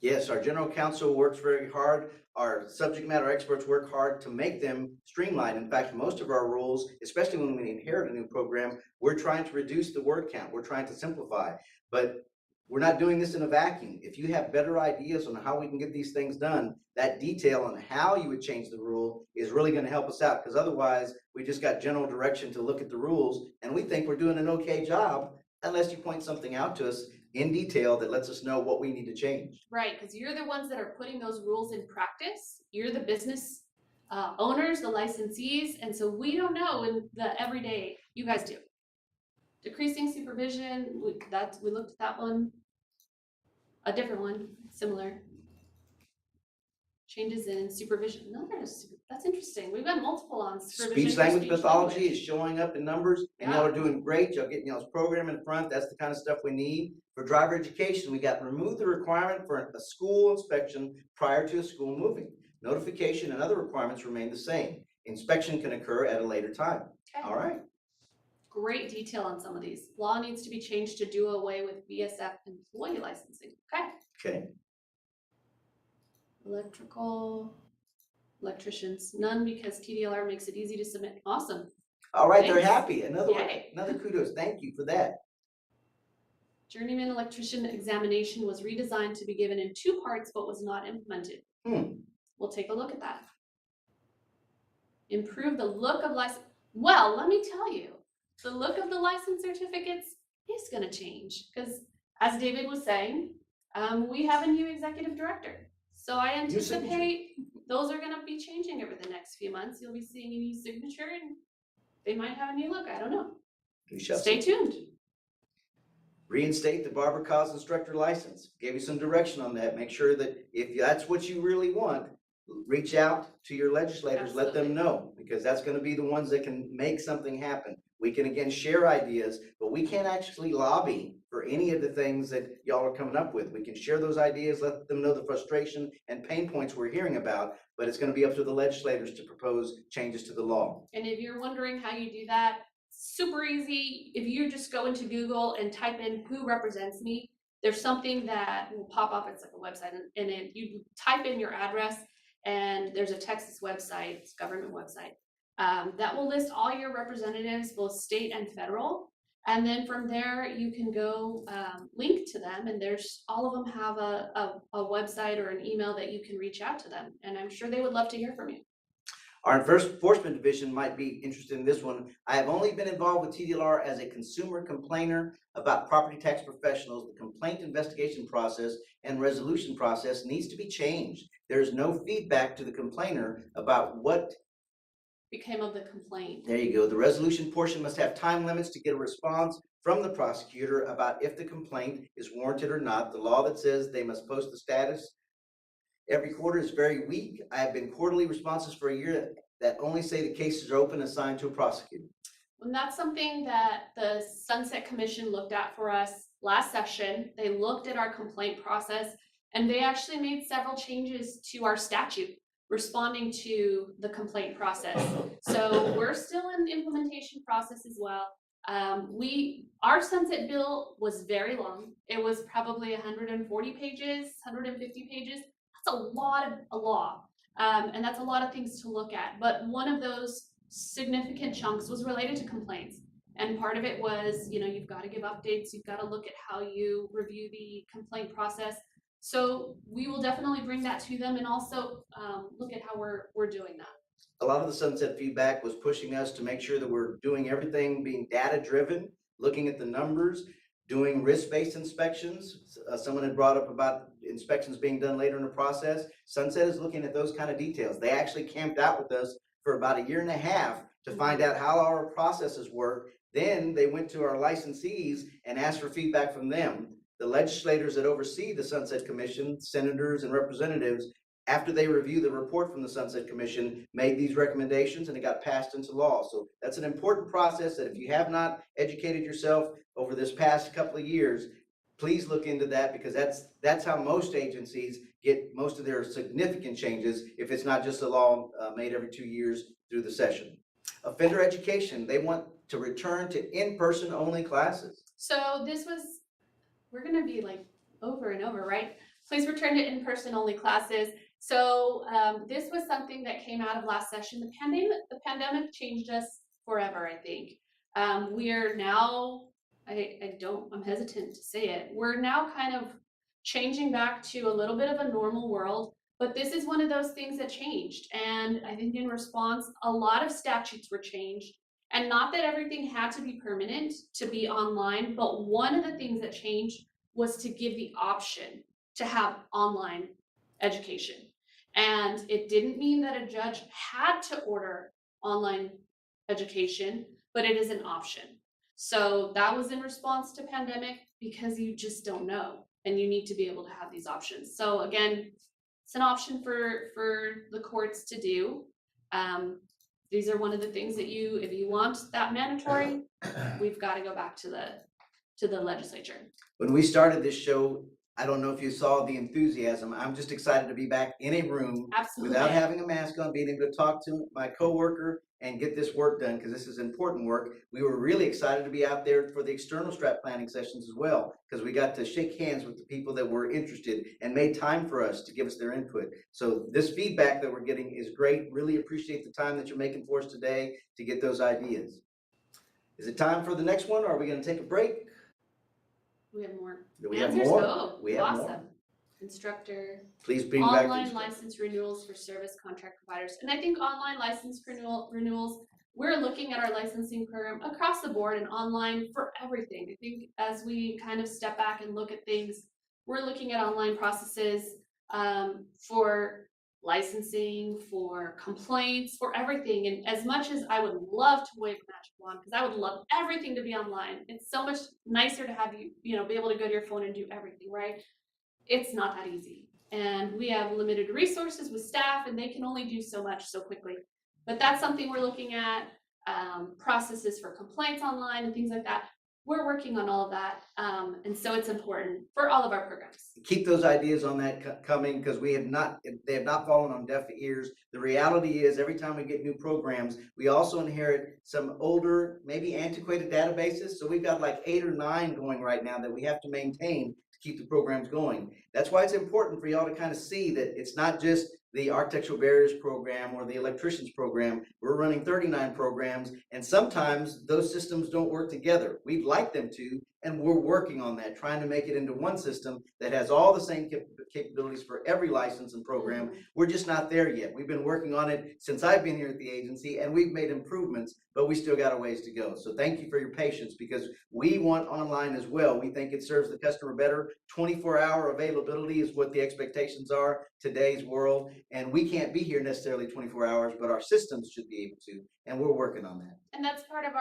S1: Yes, our general counsel works very hard. Our subject matter experts work hard to make them streamlined. In fact, most of our rules, especially when we inherit a new program, we're trying to reduce the word count. We're trying to simplify, but we're not doing this in a vacuum. If you have better ideas on how we can get these things done, that detail on how you would change the rule is really going to help us out, because otherwise we just got general direction to look at the rules and we think we're doing an okay job unless you point something out to us in detail that lets us know what we need to change.
S2: Right, because you're the ones that are putting those rules in practice. You're the business owners, the licensees, and so we don't know in the everyday. You guys do. Decreasing supervision. We looked at that one. A different one, similar. Changes in supervision. No, that's interesting. We've got multiple on supervision.
S1: Speech language pathology is showing up in numbers, and y'all are doing great. Y'all getting y'all's program in front. That's the kind of stuff we need. For driver education, we got to remove the requirement for a school inspection prior to a school moving. Notification and other requirements remain the same. Inspection can occur at a later time.
S2: Okay.
S1: All right.
S2: Great detail on some of these. Law needs to be changed to do away with VSF employee licensing. Okay.
S1: Okay.
S2: Electricians, none, because TDLR makes it easy to submit. Awesome.
S1: All right,
S2: Thanks.
S1: they're happy. Another kudos. Thank you for that.
S2: Journeyman electrician examination was redesigned to be given in 2 parts, but was not implemented. We'll take a look at that. Improve the look of license. Well, let me tell you, the look of the license certificates is going to change because, as David was saying, we have a new executive director. So I anticipate those are going to be changing over the next few months. You'll be seeing a new signature and they might have a new look. I don't know. Stay tuned.
S1: Reinstate the Barber Cause instructor license. Gave you some direction on that. Make sure that if that's what you really want, reach out to your legislators.
S2: Absolutely.
S1: Let them know, because that's going to be the ones that can make something happen. We can again share ideas, but we can't actually lobby for any of the things that y'all are coming up with. We can share those ideas, let them know the frustration and pain points we're hearing about, but it's going to be up to the legislators to propose changes to the law.
S2: And if you're wondering how you do that, super easy. If you just go into Google and type in who represents me, there's something that will pop up. It's like a website, and then you type in your address, and there's a Texas website, it's a government website, that will list all your representatives, both state and federal. And then from there, you can go link to them, and there's all of them have a website or an email that you can reach out to them. And I'm sure they would love to hear from you.
S1: Our enforcement division might be interested in this one. I have only been involved with TDLR as a consumer complainer about property tax professionals. The complaint investigation process and resolution process needs to be changed. There is no feedback to the complainer about what
S2: became of the complaint.
S1: There you go. The resolution portion must have time limits to get a response from the prosecutor about if the complaint is warranted or not. The law that says they must post the status every quarter is very weak. I have been quarterly responses for a year that only say the cases are open and assigned to a prosecutor.
S2: And that's something that the Sunset Commission looked at for us last session. They looked at our complaint process, and they actually made several changes to our statute. responding to the complaint process. So we're still in the implementation process as well. Our sunset bill was very long. It was probably 140 pages, 150 pages. That's a lot of a law. And that's a lot of things to look at. But one of those significant chunks was related to complaints. And part of it was, you've got to give updates. You've got to look at how you review the complaint process. So we will definitely bring that to them and also look at how we're doing that.
S1: A lot of the sunset feedback was pushing us to make sure that we're doing everything being data driven, looking at the numbers, doing risk-based inspections. Someone had brought up about inspections being done later in the process. Sunset is looking at those kind of details. They actually camped out with us for about 1.5 years to find out how our processes work. Then they went to our licensees and asked for feedback from them. The legislators that oversee the Sunset Commission, senators and representatives, after they review the report from the Sunset Commission, made these recommendations and it got passed into law. So that's an important process that if you have not educated yourself over this past couple of years, please look into that, because that's how most agencies get most of their significant changes, if it's not just a law made every 2 years through the session. Offender education, they want to return to in-person only classes.
S2: So we're gonna be like over and over, right? Please return to in-person only classes. So this was something that came out of last session. The pandemic changed us forever, I think. We are now, I'm hesitant to say it. We're now kind of changing back to a little bit of a normal world, but this is one of those things that changed. And I think in response, a lot of statutes were changed. And not that everything had to be permanent to be online, but one of the things that changed was to give the option to have online education. And it didn't mean that a judge had to order online education, but it is an option. So that was in response to pandemic, because you just don't know and you need to be able to have these options. So again, it's an option for the courts to do. These are one of the things that if you want that mandatory, we've got to go back to the legislature.
S1: When we started this show, I don't know if you saw the enthusiasm. I'm just excited to be back in a room.
S2: Absolutely.
S1: Without having a mask on, being able to talk to my coworker and get this work done, because this is important work. We were really excited to be out there for the external strat planning sessions as well, because we got to shake hands with the people that were interested and made time for us to give us their input. So this feedback that we're getting is great. Really appreciate the time that you're making for us today to get those ideas. Is it time for the next one, or are we going to take a break?
S2: We have more.
S1: Do we have
S2: Answers
S1: more?
S2: go.
S1: We have
S2: Awesome.
S1: more.
S2: Instructor.
S1: Please bring back the
S2: Online
S1: instructor.
S2: license renewals for service contract providers. And I think online license renewals, we're looking at our licensing program across the board and online for everything. I think as we kind of step back and look at things, we're looking at online processes for licensing, for complaints, for everything. And as much as I would love to wave a magic wand, because I would love everything to be online, it's so much nicer to have you, be able to go to your phone and do everything, right? It's not that easy. And we have limited resources with staff, and they can only do so much so quickly. But that's something we're looking at, processes for complaints online and things like that. We're working on all of that. And so it's important for all of our programs.
S1: Keep those ideas on that coming, because they have not fallen on deaf ears. The reality is, every time we get new programs, we also inherit some older, maybe antiquated databases. So we've got like 8 or 9 going right now that we have to maintain to keep the programs going. That's why it's important for y'all to kind of see that it's not just the architectural barriers program or the electricians program. We're running 39 programs, and sometimes those systems don't work together. We'd like them to, and we're working on that, trying to make it into one system that has all the same capabilities for every license and program. We're just not there yet. We've been working on it since I've been here at the agency, and we've made improvements, but we still got a ways to go. So thank you for your patience, because we want online as well. We think it serves the customer better. 24-hour availability is what the expectations are today's world, and we can't be here necessarily 24 hours, but our systems should be able to, and we're working on that.
S2: And that's part of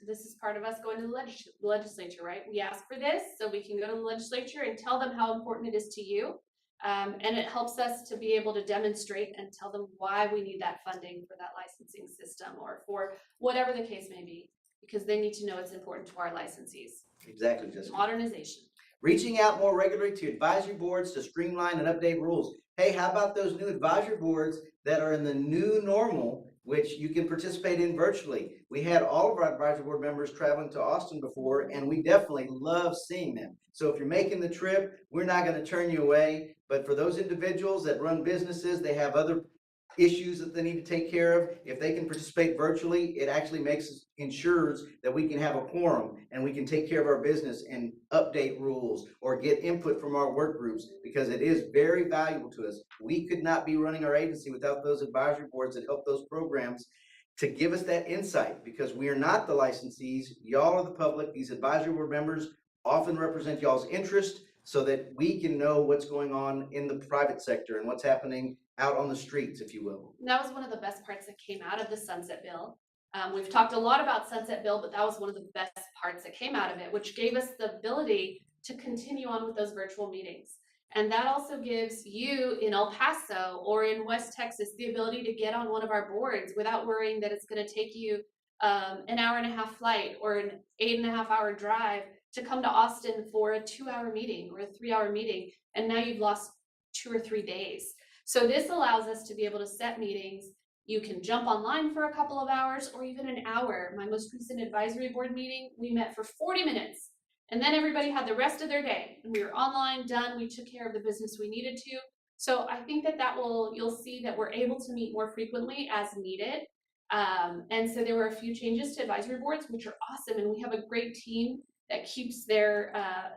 S2: this is part of us going to the legislature, right? We ask for this so we can go to the legislature and tell them how important it is to you. And it helps us to be able to demonstrate and tell them why we need that funding for that licensing system, or for whatever the case may be, because they need to know it's important to our licensees.
S1: Exactly, Jessica.
S2: Modernization.
S1: Reaching out more regularly to advisory boards to streamline and update rules. Hey, how about those new advisory boards that are in the new normal, which you can participate in virtually. We had all of our advisory board members traveling to Austin before, and we definitely love seeing them. So if you're making the trip, we're not going to turn you away. But for those individuals that run businesses, they have other issues that they need to take care of. If they can participate virtually, it actually ensures that we can have a quorum and we can take care of our business and update rules or get input from our work groups, because it is very valuable to us. We could not be running our agency without those advisory boards that help those programs to give us that insight, because we are not the licensees. Y'all are the public. These advisory board members often represent y'all's interest so that we can know what's going on in the private sector and what's happening out on the streets, if you will.
S2: And that was one of the best parts that came out of the Sunset Bill. We've talked a lot about Sunset Bill, but that was one of the best parts that came out of it, which gave us the ability to continue on with those virtual meetings. And that also gives you in El Paso or in West Texas the ability to get on one of our boards without worrying that it's going to take you an hour and a half flight or an 8.5 hour drive to come to Austin for a 2-hour meeting or a 3-hour meeting. And now you've lost 2 or 3 days. So this allows us to be able to set meetings. You can jump online for a couple of hours or even an hour. My most recent advisory board meeting, we met for 40 minutes and then everybody had the rest of their day and we were online, done. We took care of the business we needed to. So I think that you'll see that we're able to meet more frequently as needed. And so there were a few changes to advisory boards, which are awesome. And we have a great team that keeps the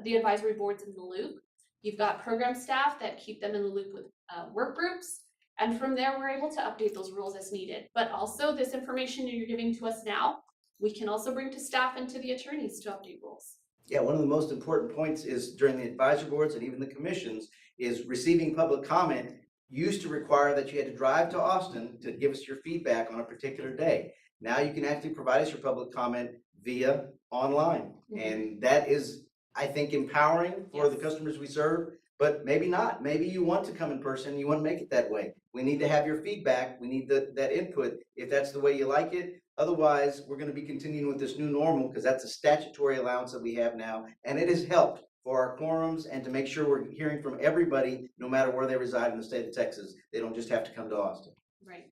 S2: advisory boards in the loop. You've got program staff that keep them in the loop with work groups. And from there, we're able to update those rules as needed. But also this information that you're giving to us now, we can also bring to staff and to the attorneys to update rules.
S1: Yeah, one of the most important points is during the advisory boards and even the commissions is receiving public comment used to require that you had to drive to Austin to give us your feedback on a particular day. Now you can actually provide us your public comment via online. And that is, I think, empowering for the customers we serve, but maybe not. Maybe you want to come in person, you want to make it that way. We need to have your feedback. We need that input if that's the way you like it. Otherwise, we're going to be continuing with this new normal because that's a statutory allowance that we have now. And it has helped for our quorums and to make sure we're hearing from everybody, no matter where they reside in the state of Texas. They don't just have to come to Austin.
S2: Right.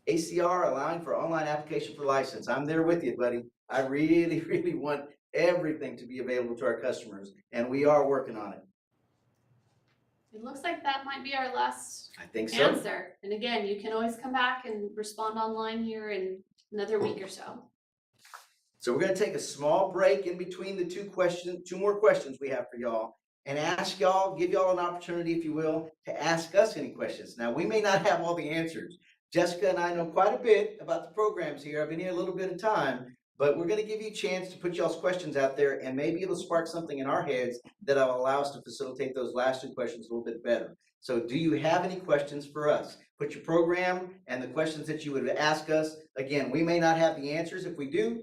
S1: ACR, allowing for online application for license. I'm there with you, buddy. I really, really want everything to be available to our customers, and we are working on it.
S2: It looks like that might be our last
S1: I think so.
S2: answer. And again, you can always come back and respond online here in another week or so.
S1: So we're going to take a small break in between the two more questions we have for y'all, and give y'all an opportunity, if you will, to ask us any questions. Now, we may not have all the answers. Jessica and I know quite a bit about the programs here. I've been here a little bit of time, but we're going to give you a chance to put y'all's questions out there, and maybe it'll spark something in our heads that'll allow us to facilitate those last 2 questions a little bit better. So do you have any questions for us? Put your program and the questions that you would ask us. Again, we may not have the answers. If we do,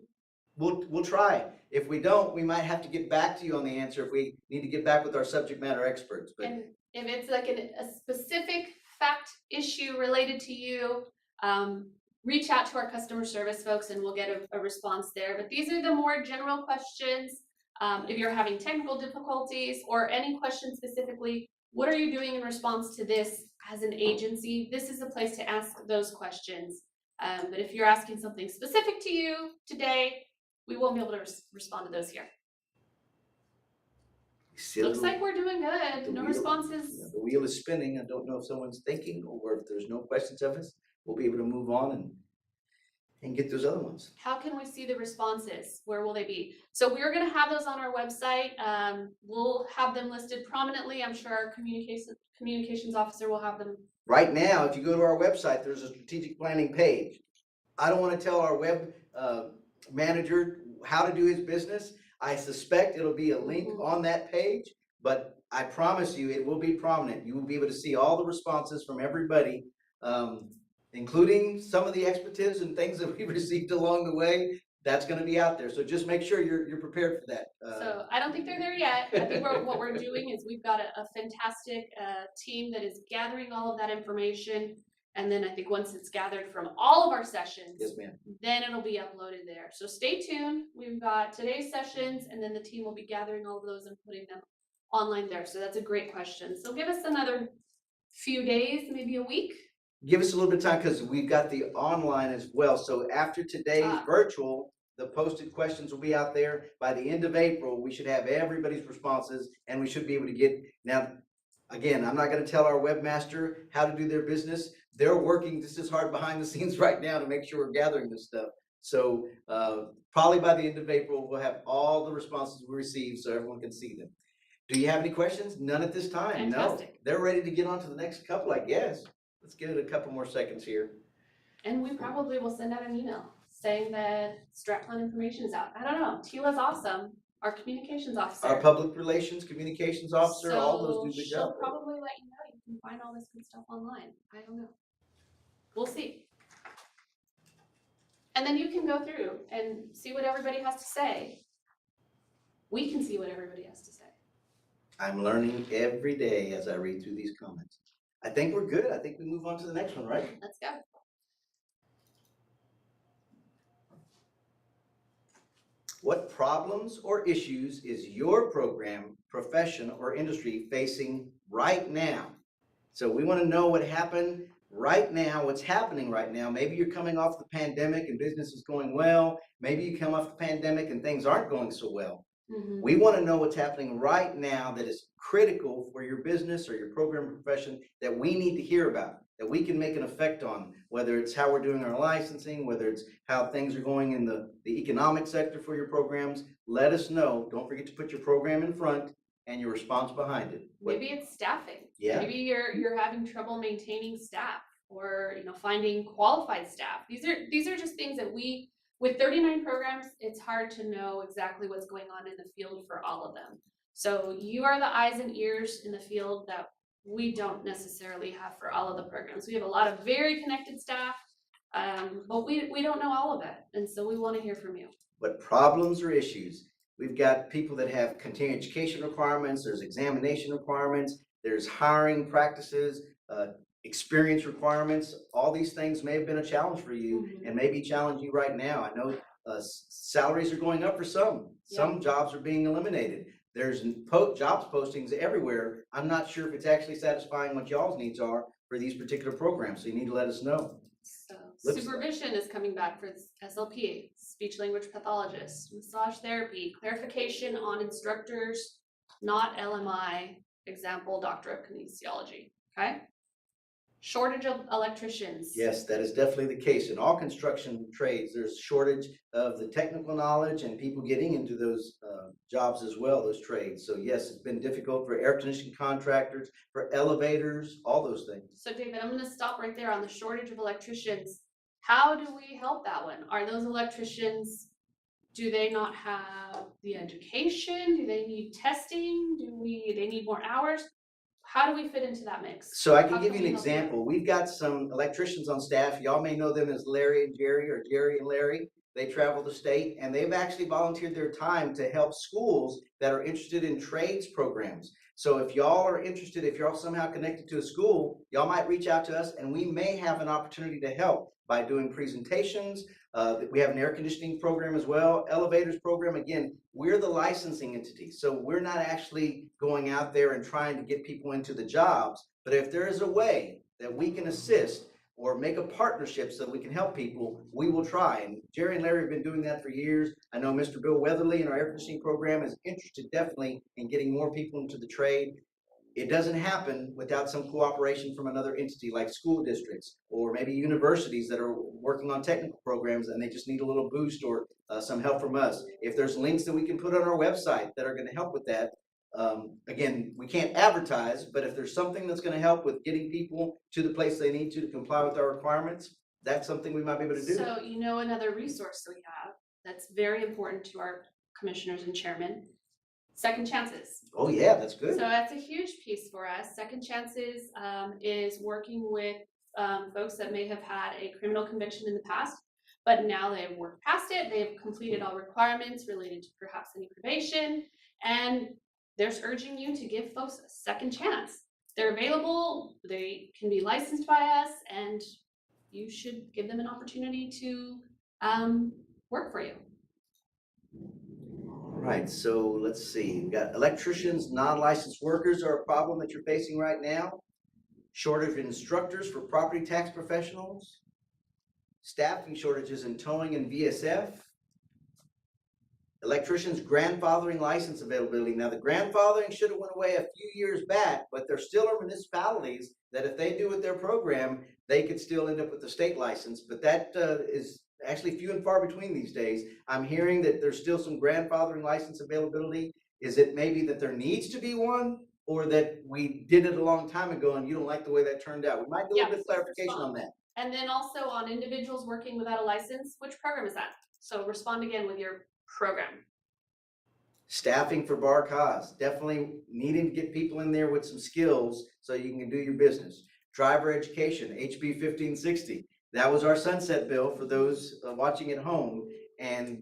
S1: we'll try. If we don't, we might have to get back to you on the answer if we need to get back with our subject matter experts. But
S2: and if it's like a specific fact issue related to you, reach out to our customer service folks and we'll get a response there. But these are the more general questions. If you're having technical difficulties or any questions specifically, what are you doing in response to this as an agency? This is the place to ask those questions. But if you're asking something specific to you today, we won't be able to respond to those here. Looks like we're doing good. No responses.
S1: The wheel is spinning. I don't know if someone's thinking or if there's no questions of us. We'll be able to move on and get those other ones.
S2: How can we see the responses? Where will they be? So we're going to have those on our website. We'll have them listed prominently. I'm sure our communications officer will have them.
S1: Right now, if you go to our website, there's a strategic planning page. I don't want to tell our web manager how to do his business. I suspect it'll be a link on that page, but I promise you it will be prominent. You will be able to see all the responses from everybody, including some of the expletives and things that we received along the way. That's going to be out there. So just make sure you're prepared for that.
S2: So I don't think they're there yet. I think what we're doing is we've got a fantastic team that is gathering all of that information. And then I think once it's gathered from all of our sessions,
S1: yes, ma'am,
S2: then it'll be uploaded there. So stay tuned. We've got today's sessions and then the team will be gathering all of those and putting them online there. So that's a great question. So give us another few days, maybe a week.
S1: give us a little bit of time because we've got the online as well. So after today's
S2: Ah.
S1: virtual, the posted questions will be out there. By the end of April, we should have everybody's responses and we should be able to get, now, again, I'm not gonna tell our webmaster how to do their business. They're working just as hard behind the scenes right now to make sure we're gathering this stuff. So probably by the end of April, we'll have all the responses we receive so everyone can see them. Do you have any questions? None at this time? No.
S2: Fantastic.
S1: They're ready to get on to the next couple, I guess. Let's give it a couple more seconds here.
S2: And we probably will send out an email saying that strat plan information is out. I don't know. Tila's awesome. Our communications officer.
S1: Our public relations, communications officer, all those do a good
S2: She'll
S1: job.
S2: probably let you know. You can find all this good stuff online. I don't know. We'll see. And then you can go through and see what everybody has to say. We can see what everybody has to say.
S1: I'm learning every day as I read through these comments. I think we're good. I think we move on to the next one, right?
S2: Let's go.
S1: What problems or issues is your program, profession, or industry facing right now? So we want to know what happened right now, what's happening right now. Maybe you're coming off the pandemic and business is going well. Maybe you come off the pandemic and things aren't going so well. We want to know what's happening right now that is critical for your business or your program or profession that we need to hear about, that we can make an effect on, whether it's how we're doing our licensing, whether it's how things are going in the economic sector for your programs. Let us know. Don't forget to put your program in front and your response behind it.
S2: Maybe it's staffing.
S1: Yeah.
S2: Maybe you're having trouble maintaining staff or finding qualified staff. These are just things that with 39 programs, it's hard to know exactly what's going on in the field for all of them. So you are the eyes and ears in the field that we don't necessarily have for all of the programs. We have a lot of very connected staff, but we don't know all of it. And so we want to hear from you.
S1: What problems or issues? We've got people that have continuing education requirements, there's examination requirements, there's hiring practices, experience requirements. All these things may have been a challenge for you and may be challenging you right now. I know salaries are going up for some. Some jobs are being eliminated. There's jobs postings everywhere. I'm not sure if it's actually satisfying what y'all's needs are for these particular programs, so you need to let us know.
S2: So supervision is coming back for SLP, speech language pathologist, massage therapy, clarification on instructors, not LMI, example, doctor of kinesiology, okay? Shortage of electricians.
S1: Yes, that is definitely the case. In all construction trades, there's shortage of the technical knowledge and people getting into those jobs as well, those trades. So yes, it's been difficult for air conditioning contractors, for elevators, all those things.
S2: So David, I'm gonna stop right there on the shortage of electricians. How do we help that one? Are those electricians, do they not have the education? Do they need testing? They need more hours? How do we fit into that mix?
S1: So I can
S2: How
S1: give you
S2: can
S1: an
S2: we help
S1: example. We've got some electricians on staff. Y'all may know them as Larry and Jerry or Jerry and Larry. They travel the state and they've actually volunteered their time to help schools that are interested in trades programs. So if y'all are interested, if you're somehow connected to a school, y'all might reach out to us and we may have an opportunity to help by doing presentations. We have an air conditioning program as well, elevators program. Again, we're the licensing entity. So we're not actually going out there and trying to get people into the jobs. But if there is a way that we can assist or make a partnership so that we can help people, we will try. And Jerry and Larry have been doing that for years. I know Mr. Bill Weatherly in our air conditioning program is interested definitely in getting more people into the trade. It doesn't happen without some cooperation from another entity like school districts or maybe universities that are working on technical programs and they just need a little boost or some help from us. If there's links that we can put on our website that are going to help with that, again, we can't advertise, but if there's something that's going to help with getting people to the place they need to comply with our requirements, that's something we might be able to do.
S2: So another resource we have that's very important to our commissioners and chairmen, second chances.
S1: Oh yeah, that's good.
S2: So that's a huge piece for us. Second chances is working with folks that may have had a criminal conviction in the past, but now they've worked past it. They've completed all requirements related to perhaps any probation, and they're urging you to give folks a second chance. They're available, they can be licensed by us, and you should give them an opportunity to work for you.
S1: All right, so let's see. We've got electricians, non-licensed workers are a problem that you're facing right now. shortage of instructors for property tax professionals, staffing shortages in towing and VSF, electricians grandfathering license availability. Now, the grandfathering should have went away a few years back, but there still are municipalities that if they do with their program, they could still end up with the state license, but that is actually few and far between these days. I'm hearing that there's still some grandfathering license availability. Is it maybe that there needs to be one, or that we did it a long time ago and you don't like the way that turned out? We might do a little bit of clarification on that.
S2: And then also on individuals working without a license, which program is that? So respond again with your program.
S1: Staffing for bar cause, definitely needing to get people in there with some skills so you can do your business. Driver education, HB 1560. That was our sunset bill for those watching at home, and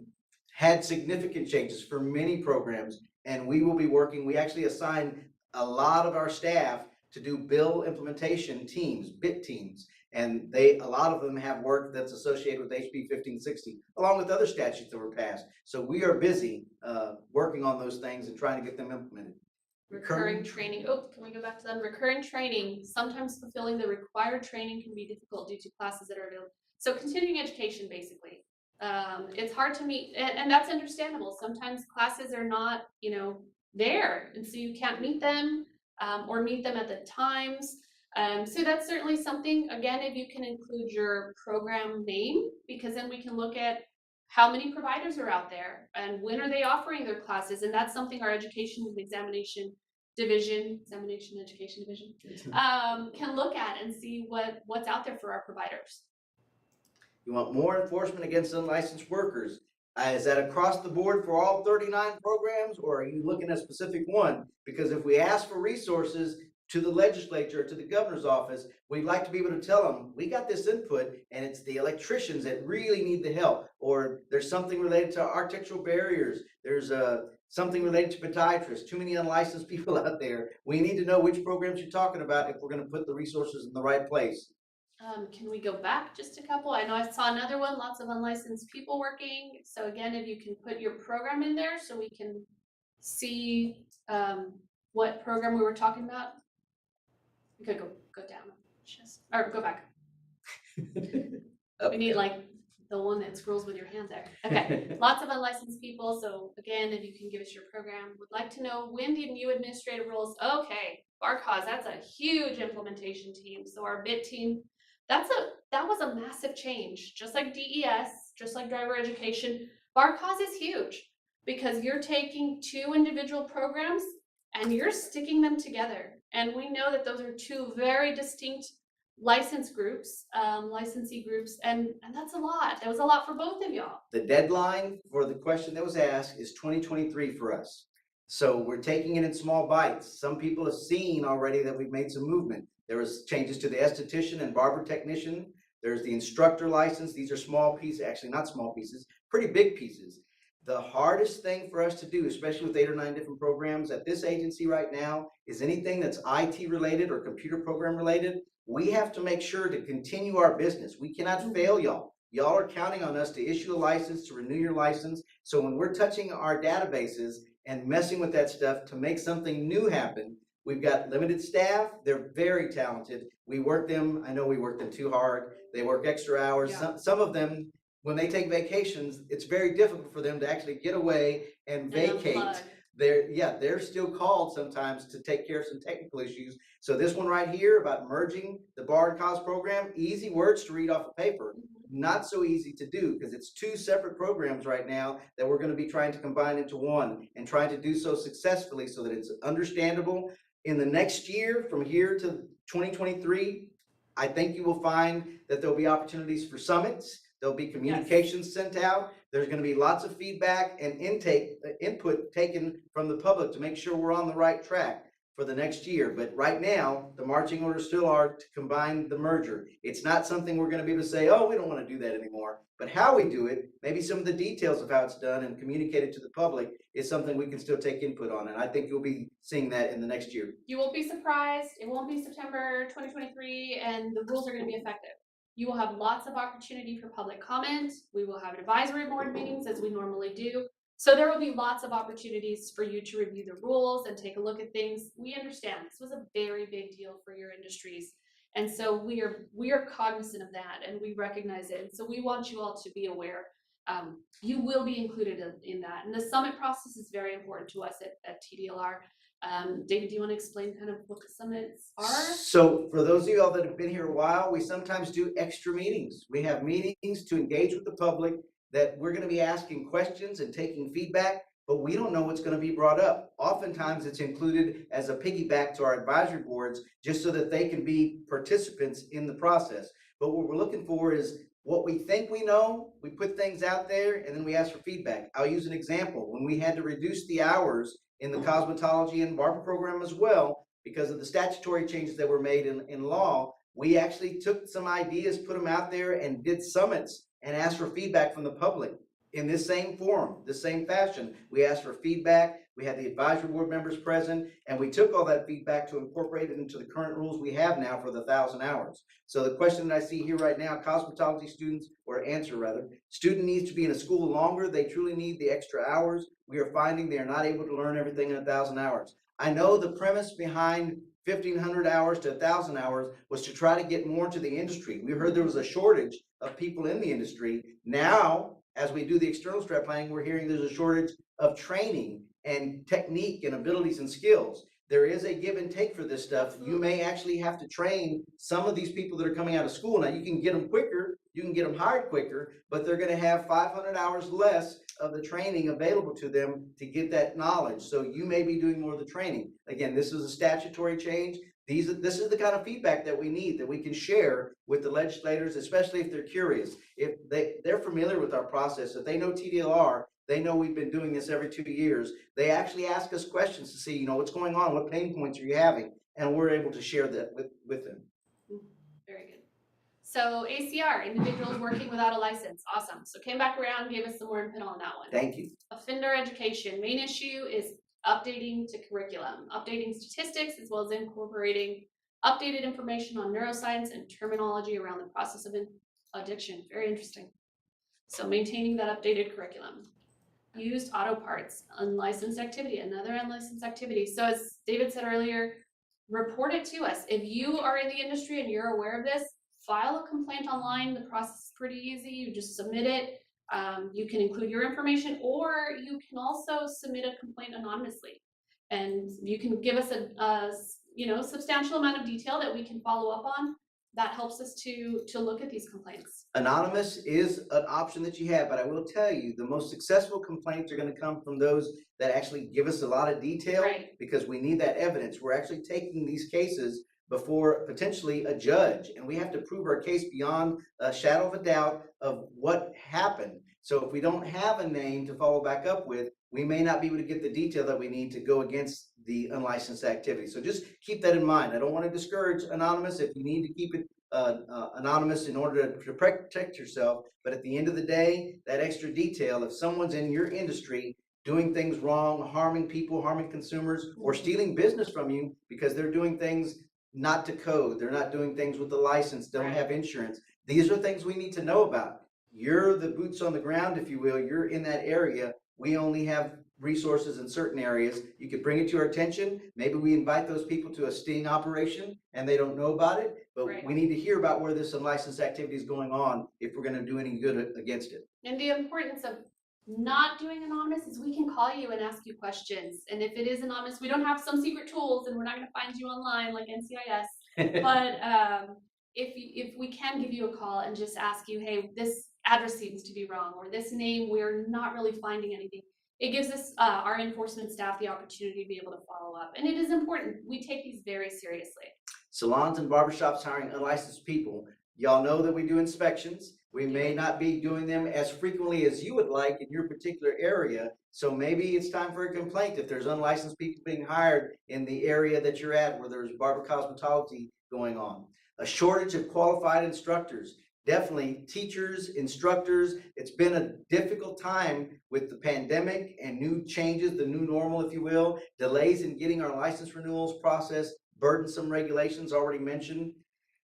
S1: had significant changes for many programs. And we will be working, we actually assigned a lot of our staff to do bill implementation teams, BIT teams. And a lot of them have work that's associated with HB 1560, along with other statutes that were passed. So we are busy working on those things and trying to get them implemented.
S2: Recurring training. Oh, can we go back to that? Recurring training. Sometimes fulfilling the required training can be difficult due to classes that are available. So continuing education, basically. It's hard to meet, and that's understandable. Sometimes classes are not, there, and so you can't meet them or meet them at the times. So that's certainly something, again, if you can include your program name, because then we can look at how many providers are out there and when are they offering their classes. And that's something our education and examination education division can look at and see what's out there for our providers.
S1: You want more enforcement against unlicensed workers? Is that across the board for all 39 programs, or are you looking at a specific one? Because if we ask for resources to the legislature, to the governor's office, we'd like to be able to tell them, we got this input and it's the electricians that really need the help. Or there's something related to architectural barriers. There's something related to podiatrists, too many unlicensed people out there. We need to know which programs you're talking about if we're gonna put the resources in the right place.
S2: Can we go back just a couple? I know I saw another one, lots of unlicensed people working. So again, if you can put your program in there so we can see what program we were talking about. We could go down, or go back. We need like the one that scrolls with your hand there. Okay, lots of unlicensed people. So again, if you can give us your program, would like to know when the new administrative roles. Okay, BARCOS, that's a huge implementation team. So our BIT team, that was a massive change. Just like DES, just like driver education, BARCOS is huge because you're taking two individual programs and you're sticking them together. And we know that those are two very distinct license groups, licensee groups, and that's a lot. That was a lot for both of y'all.
S1: The deadline for the question that was asked is 2023 for us. So we're taking it in small bites. Some people have seen already that we've made some movement. There was changes to the esthetician and barber technician. There's the instructor license. These are small pieces, actually not small pieces, pretty big pieces. The hardest thing for us to do, especially with 8 or 9 different programs at this agency right now, is anything that's IT related or computer program related. We have to make sure to continue our business. We cannot fail y'all. Y'all are counting on us to issue a license, to renew your license. So when we're touching our databases and messing with that stuff to make something new happen, we've got limited staff. They're very talented. We work them, I know we work them too hard. They work extra hours.
S2: Yeah.
S1: Some of them, when they take vacations, it's very difficult for them to actually get away and vacate. They're still called sometimes to take care of some technical issues. So this one right here about merging the BARCOS program, easy words to read off of paper, not so easy to do because it's 2 separate programs right now that we're going to be trying to combine into one and trying to do so successfully so that it's understandable. In the next year, from here to 2023, I think you will find that there'll be opportunities for summits. There'll be communications sent out. There's going to be lots of feedback and input taken from the public to make sure we're on the right track for the next year. But right now, the marching orders still are to combine the merger. It's not something we're going to be able to say, oh, we don't want to do that anymore. But how we do it, maybe some of the details of how it's done and communicate it to the public is something we can still take input on. And I think you'll be seeing that in the next year.
S2: You won't be surprised. It won't be September 2023, and the rules are going to be effective. You will have lots of opportunity for public comment. We will have advisory board meetings as we normally do. So there will be lots of opportunities for you to review the rules and take a look at things. We understand this was a very big deal for your industries. And so we are cognizant of that, and we recognize it. And so we want you all to be aware. You will be included in that. And the summit process is very important to us at TDLR. David, do you want to explain kind of what the summits are?
S1: So for those of you all that have been here a while, we sometimes do extra meetings. We have meetings to engage with the public that we're going to be asking questions and taking feedback, but we don't know what's going to be brought up. Oftentimes it's included as a piggyback to our advisory boards just so that they can be participants in the process. But what we're looking for is what we think we know, we put things out there, and then we ask for feedback. I'll use an example. When we had to reduce the hours in the cosmetology and barber program as well, because of the statutory changes that were made in law, we actually took some ideas, put them out there, and did summits and asked for feedback from the public in this same forum, the same fashion. We asked for feedback. We had the advisory board members present, and we took all that feedback to incorporate it into the current rules we have now for the 1,000 hours. So the question that I see here right now, cosmetology students, or answer rather, student needs to be in a school longer. They truly need the extra hours. We are finding they are not able to learn everything in 1,000 hours. I know the premise behind 1,500 hours to 1,000 hours was to try to get more into the industry. We heard there was a shortage of people in the industry. Now, as we do the external strat planning, we're hearing there's a shortage of training and technique and abilities and skills. There is a give and take for this stuff. You may actually have to train some of these people that are coming out of school. Now, you can get them quicker, you can get them hired quicker, but they're going to have 500 hours less of the training available to them to get that knowledge. So you may be doing more of the training. Again, this is a statutory change. This is the kind of feedback that we need, that we can share with the legislators, especially if they're curious. If they're familiar with our process, if they know TDLR, they know we've been doing this every 2 years. They actually ask us questions to see, what's going on, what pain points are you having, and we're able to share that with them.
S2: Very good. So ACR, individuals working without a license, awesome. So came back around, gave us some more input on that one.
S1: Thank you.
S2: Offender education, main issue is updating to curriculum, updating statistics, as well as incorporating updated information on neuroscience and terminology around the process of addiction. Very interesting. So maintaining that updated curriculum. Used auto parts, unlicensed activity, another unlicensed activity. So as David said earlier, report it to us. If you are in the industry and you're aware of this, file a complaint online. The process is pretty easy. You just submit it. You can include your information, or you can also submit a complaint anonymously, and you can give us a substantial amount of detail that we can follow up on. That helps us to look at these complaints.
S1: Anonymous is an option that you have, but I will tell you the most successful complaints are going to come from those that actually give us a lot of detail,
S2: Right.
S1: Because we need that evidence. We're actually taking these cases before potentially a judge, and we have to prove our case beyond a shadow of a doubt of what happened. So if we don't have a name to follow back up with, we may not be able to get the detail that we need to go against the unlicensed activity. So just keep that in mind. I don't want to discourage anonymous if you need to keep it anonymous in order to protect yourself. But at the end of the day, that extra detail, if someone's in your industry doing things wrong, harming people, harming consumers, or stealing business from you because they're doing things not to code, they're not doing things with the license, don't
S2: Right.
S1: have insurance. These are things we need to know about. You're the boots on the ground, if you will. You're in that area. We only have resources in certain areas. You could bring it to our attention. Maybe we invite those people to a sting operation and they don't know about it, but
S2: Right.
S1: we need to hear about where this unlicensed activity is going on if we're going to do any good against it.
S2: And the importance of not doing anonymous is we can call you and ask you questions. And if it is anonymous, we don't have some secret tools and we're not going to find you online like NCIS. But if we can give you a call and just ask you, hey, this address seems to be wrong, or this name, we're not really finding anything. It gives us, our enforcement staff, the opportunity to be able to follow up. And it is important. We take these very seriously.
S1: Salons and barbershops hiring unlicensed people. Y'all know that we do inspections. We may not be doing them as frequently as you would like in your particular area. So maybe it's time for a complaint if there's unlicensed people being hired in the area that you're at where there's barber cosmetology going on. A shortage of qualified instructors. Definitely teachers, instructors. It's been a difficult time with the pandemic and new changes, the new normal, if you will, delays in getting our license renewals processed, burdensome regulations already mentioned.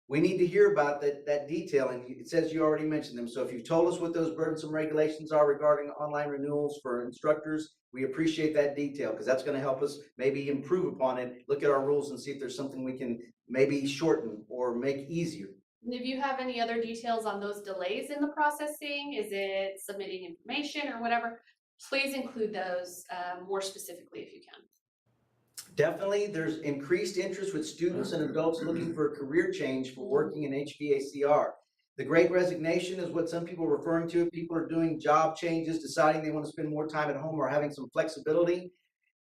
S1: we need to hear about that detail, and it says you already mentioned them. So if you've told us what those burdensome regulations are regarding online renewals for instructors, we appreciate that detail, because that's gonna help us maybe improve upon it, look at our rules and see if there's something we can maybe shorten or make easier.
S2: And if you have any other details on those delays in the processing, is it submitting information or whatever, please include those more specifically if you can.
S1: Definitely, there's increased interest with students and adults looking for a career change for working in HVACR. The great resignation is what some people are referring to. People are doing job changes, deciding they want to spend more time at home or having some flexibility.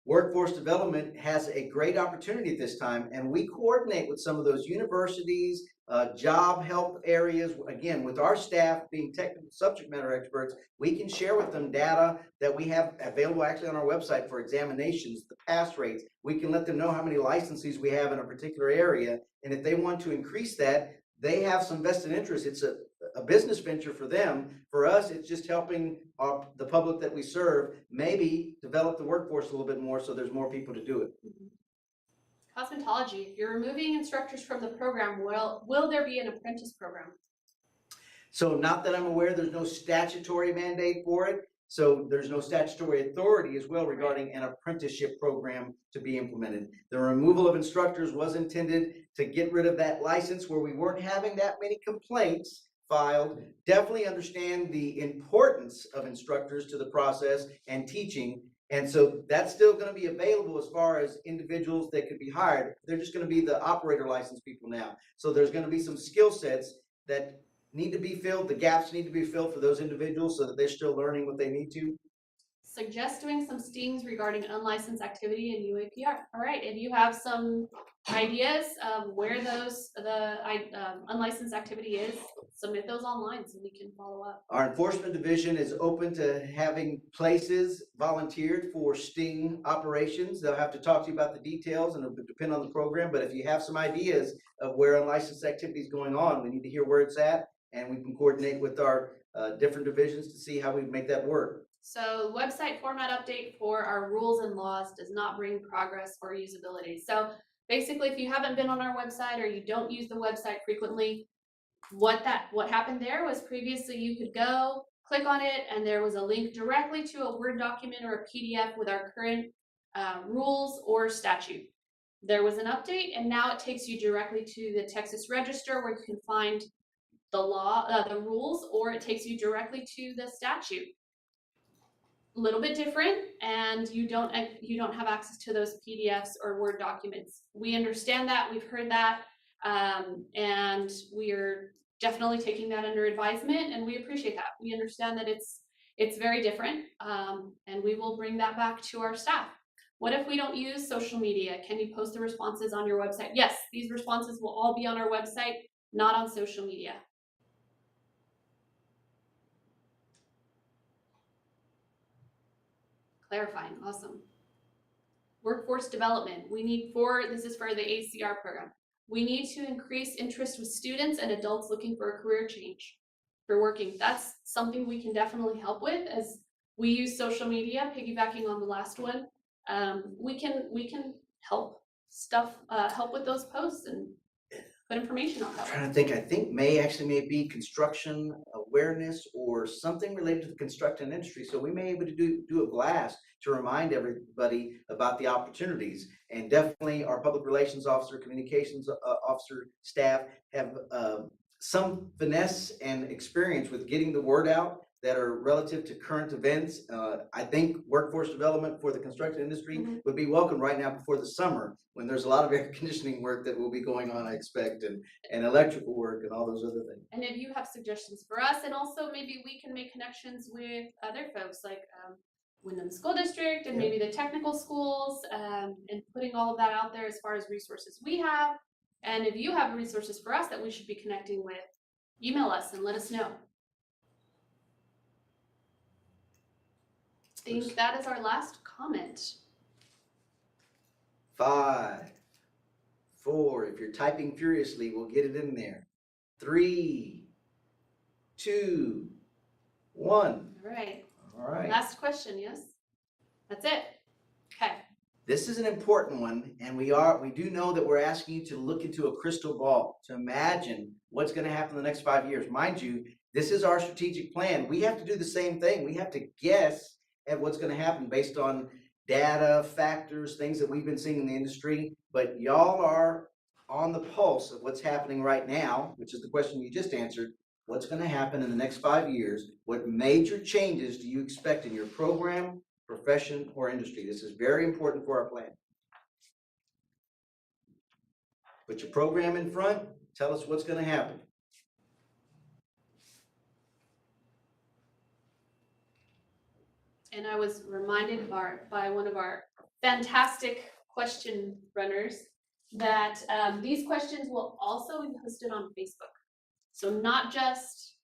S1: Workforce development has a great opportunity at this time, and we coordinate with some of those universities, job help areas. Again, with our staff being technical subject matter experts, we can share with them data that we have available actually on our website for examinations, the pass rates. We can let them know how many licenses we have in a particular area, and if they want to increase that, they have some vested interest. It's a business venture for them. For us, it's just helping the public that we serve maybe develop the workforce a little bit more so there's more people to do it.
S2: Cosmetology, if you're removing instructors from the program, will there be an apprentice program?
S1: So not that I'm aware, there's no statutory mandate for it. So there's no statutory authority as well regarding an apprenticeship program to be implemented. The removal of instructors was intended to get rid of that license where we weren't having that many complaints filed. Definitely understand the importance of instructors to the process and teaching. And so that's still going to be available as far as individuals that could be hired. They're just going to be the operator license people now. So there's going to be some skill sets that need to be filled. The gaps need to be filled for those individuals so that they're still learning what they need to.
S2: Suggest doing some stings regarding unlicensed activity in UAPR. All right, if you have some ideas of where the unlicensed activity is, submit those online so we can follow up.
S1: Our enforcement division is open to having places volunteered for sting operations. They'll have to talk to you about the details, and it'll depend on the program. But if you have some ideas of where unlicensed activity is going on, we need to hear where it's at, and we can coordinate with our different divisions to see how we make that work.
S2: So website format update for our rules and laws does not bring progress or usability. So basically, if you haven't been on our website or you don't use the website frequently, what happened there was previously you could go click on it and there was a link directly to a Word document or a PDF with our current rules or statute. There was an update and now it takes you directly to the Texas Register where you can find the law, the rules, or it takes you directly to the statute. A little bit different, and you don't have access to those PDFs or Word documents. We understand that, we've heard that, and we're definitely taking that under advisement, and we appreciate that. We understand that it's very different, and we will bring that back to our staff. What if we don't use social media? Can you post the responses on your website? Yes, these responses will all be on our website, not on social media. Clarifying, awesome. Workforce development, this is for the ACR program. We need to increase interest with students and adults looking for a career change for working. That's something we can definitely help with as we use social media, piggybacking on the last one. We can help with those posts and put information on that.
S1: I'm trying to think, I think may be construction awareness or something related to the construction industry. So we may be able to do a blast to remind everybody about the opportunities. And definitely our public relations officer, communications officer staff have some finesse and experience with getting the word out that are relative to current events. I think workforce development for the construction industry would be welcome right now before the summer when there's a lot of air conditioning work that will be going on, I expect, and electrical work and all those other things.
S2: And if you have suggestions for us, and also maybe we can make connections with other folks like Windham School District and maybe the technical schools, and putting all of that out there as far as resources we have. And if you have resources for us that we should be connecting with, email us and let us know. I think that is our last comment.
S1: 5, 4, if you're typing furiously, we'll get it in there. 3, 2, 1.
S2: All right.
S1: All right.
S2: Last question, yes? That's it. Okay.
S1: This is an important one, and we do know that we're asking you to look into a crystal ball to imagine what's going to happen in the next 5 years. Mind you, this is our strategic plan. We have to do the same thing. We have to guess at what's going to happen based on data, factors, things that we've been seeing in the industry. But y'all are on the pulse of what's happening right now, which is the question you just answered. What's going to happen in the next 5 years? What major changes do you expect in your program, profession, or industry? This is very important for our plan. Put your program in front, tell us what's going to happen.
S2: And I was reminded by one of our fantastic question runners that these questions will also be posted on Facebook. So not just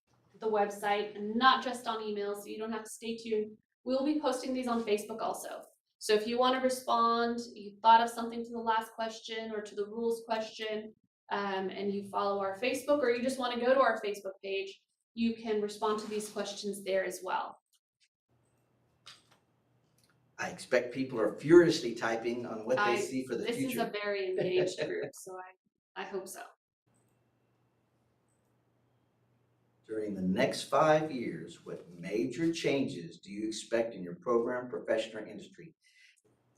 S2: the website and not just on email, so you don't have to stay tuned. We'll be posting these on Facebook also. So if you want to respond, you thought of something to the last question or to the rules question, and you follow our Facebook, or you just want to go to our Facebook page, you can respond to these questions there as well.
S1: I expect people are furiously typing on what they see for the
S2: This
S1: future.
S2: is a very engaged group, so I hope so.
S1: During the next 5 years, what major changes do you expect in your program, profession, or industry?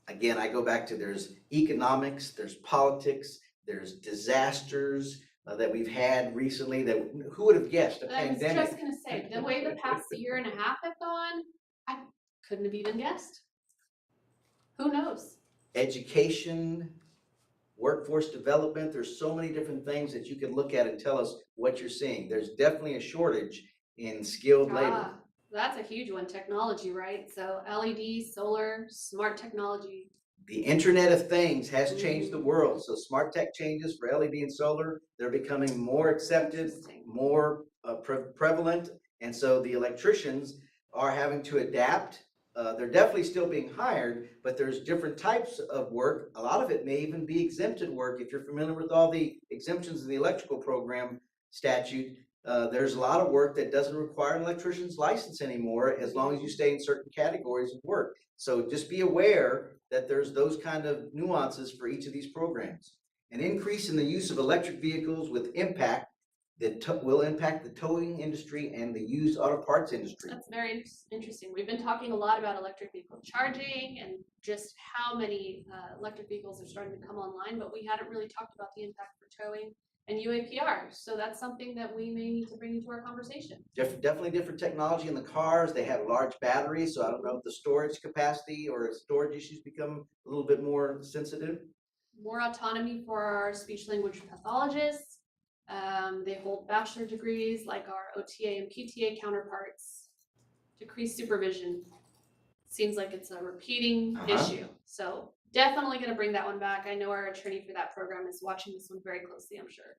S1: Again, I go back to there's economics, there's politics, there's disasters that we've had recently that who would have guessed a pandemic?
S2: I was just gonna say, the way the past year and a half have gone, I couldn't have even guessed. Who knows?
S1: Education, workforce development, there's so many different things that you can look at and tell us what you're seeing. There's definitely a shortage in skilled labor.
S2: That's a huge one, technology, right? So LED, solar, smart technology.
S1: The Internet of Things has changed the world. So smart tech changes for LED and solar, they're becoming more accepted, more prevalent. And so the electricians are having to adapt. They're definitely still being hired, but there's different types of work. A lot of it may even be exempted work. If you're familiar with all the exemptions in the electrical program statute, there's a lot of work that doesn't require an electrician's license anymore, as long as you stay in certain categories of work. So just be aware that there's those kind of nuances for each of these programs. An increase in the use of electric vehicles with impact that will impact the towing industry and the used auto parts industry.
S2: That's very interesting. We've been talking a lot about electric vehicle charging and just how many electric vehicles are starting to come online, but we hadn't really talked about the impact for towing and UAPR. So that's something that we may need to bring into our conversation.
S1: Definitely different technology in the cars. They have large batteries, so I don't know if the storage capacity or storage issues become a little bit more sensitive.
S2: More autonomy for our speech language pathologists. They hold bachelor degrees like our OTA and PTA counterparts. Decreased supervision. Seems like it's a repeating issue. So definitely going to bring that one back. I know our attorney for that program is watching this one very closely, I'm sure.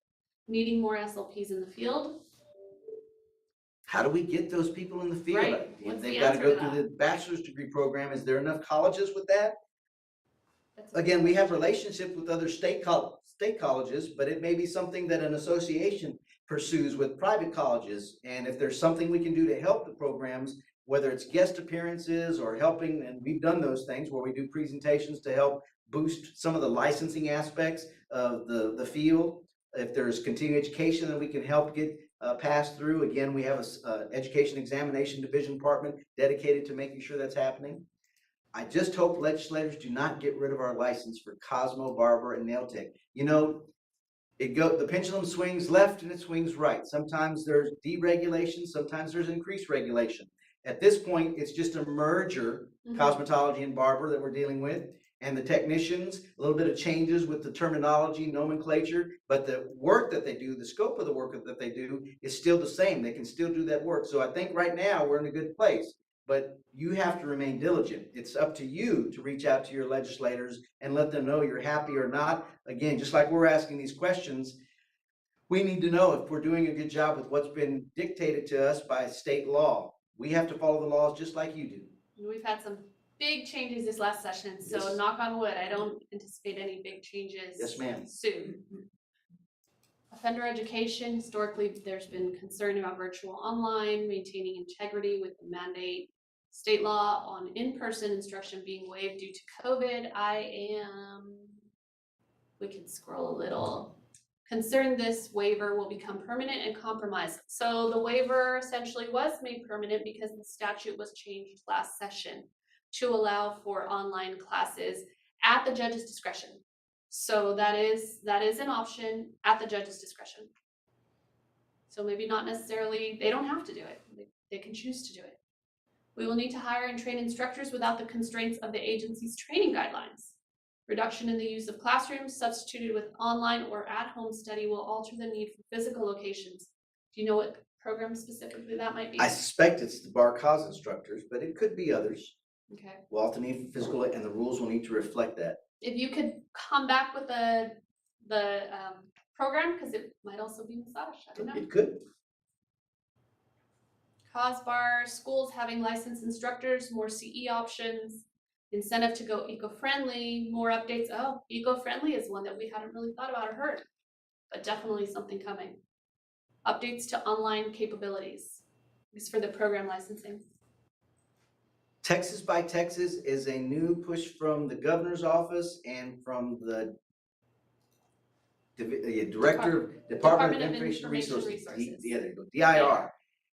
S2: Needing more SLPs in the field.
S1: How do we get those people in the field?
S2: Right.
S1: They've got to go through the bachelor's degree program. Is there enough colleges with that? Again, we have relationships with other state colleges, but it may be something that an association pursues with private colleges. And if there's something we can do to help the programs, whether it's guest appearances or helping, and we've done those things where we do presentations to help boost some of the licensing aspects of the field. If there's continuing education that we can help get passed through, again, we have a education examination division department dedicated to making sure that's happening. I just hope legislators do not get rid of our license for Cosmo, Barber, and Nail Tech. You know, the pendulum swings left and it swings right. Sometimes there's deregulation, sometimes there's increased regulation. At this point, it's just a merger, cosmetology and barber, that we're dealing with, and the technicians, a little bit of changes with the terminology, nomenclature, but the work that they do, the scope of the work that they do is still the same. They can still do that work. So I think right now we're in a good place. But you have to remain diligent. It's up to you to reach out to your legislators and let them know you're happy or not. Again, just like we're asking these questions, we need to know if we're doing a good job with what's been dictated to us by state law. We have to follow the laws just like you do.
S2: We've had some big changes this last session, so knock on wood, I don't anticipate any big changes soon. Offender education, historically, there's been concern about virtual online, maintaining integrity with the mandate. state law on in-person instruction being waived due to COVID. We can scroll a little. Concerned this waiver will become permanent and compromised. So the waiver essentially was made permanent because the statute was changed last session to allow for online classes at the judge's discretion. So that is an option at the judge's discretion. So maybe not necessarily, they don't have to do it. They can choose to do it. We will need to hire and train instructors without the constraints of the agency's training guidelines. Reduction in the use of classrooms substituted with online or at-home study will alter the need for physical locations. Do you know what program specifically that might be?
S1: I suspect it's the bar cause instructors, but it could be others.
S2: Okay.
S1: We'll have to need for physical, and the rules will need to reflect that.
S2: If you could come back with the program, because it might also be massage, I don't know.
S1: It could.
S2: Cause bar, schools having licensed instructors, more CE options, incentive to go eco-friendly, more updates. Oh, eco-friendly is one that we hadn't really thought about or heard, but definitely something coming. Updates to online capabilities. This is for the program licensing.
S1: Texas by Texas is a new push from the governor's office and from the Department of Information Resources. Yeah, there you go, DIR.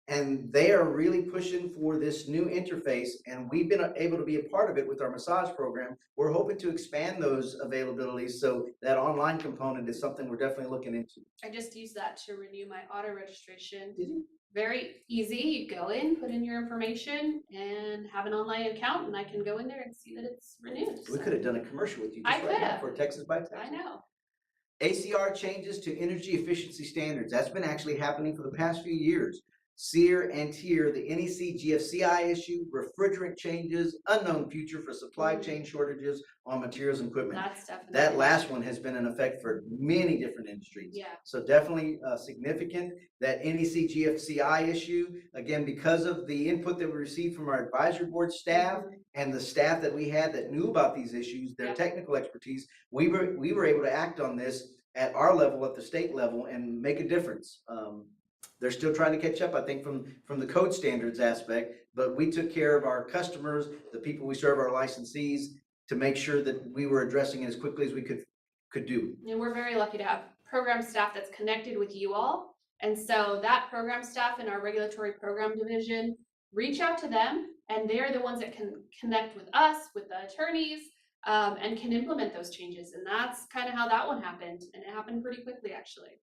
S1: And they are really pushing for this new interface, and we've been able to be a part of it with our massage program. We're hoping to expand those availabilities, so that online component is something we're definitely looking into.
S2: I just used that to renew my auto registration.
S1: Did you?
S2: Very easy. You go in, put in your information, and have an online account, and I can go in there and see that it's renewed.
S1: We could have done a commercial with you
S2: I
S1: just right now
S2: could've.
S1: for Texas by Texas.
S2: I know.
S1: ACR changes to energy efficiency standards. That's been actually happening for the past few years. SEER and TIER, the NEC GFCI issue, refrigerant changes, unknown future for supply chain shortages on materials and equipment.
S2: That's definitely.
S1: That last one has been in effect for many different industries.
S2: Yeah.
S1: So definitely significant. That NEC GFCI issue, again, because of the input that we received from our advisory board staff and the staff that we had that knew about these issues, their technical expertise, we were able to act on this at our level, at the state level, and make a difference. They're still trying to catch up, I think, from the code standards aspect, but we took care of our customers, the people we serve, our licensees, to make sure that we were addressing it as quickly as we could do.
S2: And we're very lucky to have program staff that's connected with you all. And so that program staff in our regulatory program division, reach out to them, and they're the ones that can connect with us, with the attorneys, and can implement those changes. And that's kind of how that one happened. And it happened pretty quickly, actually.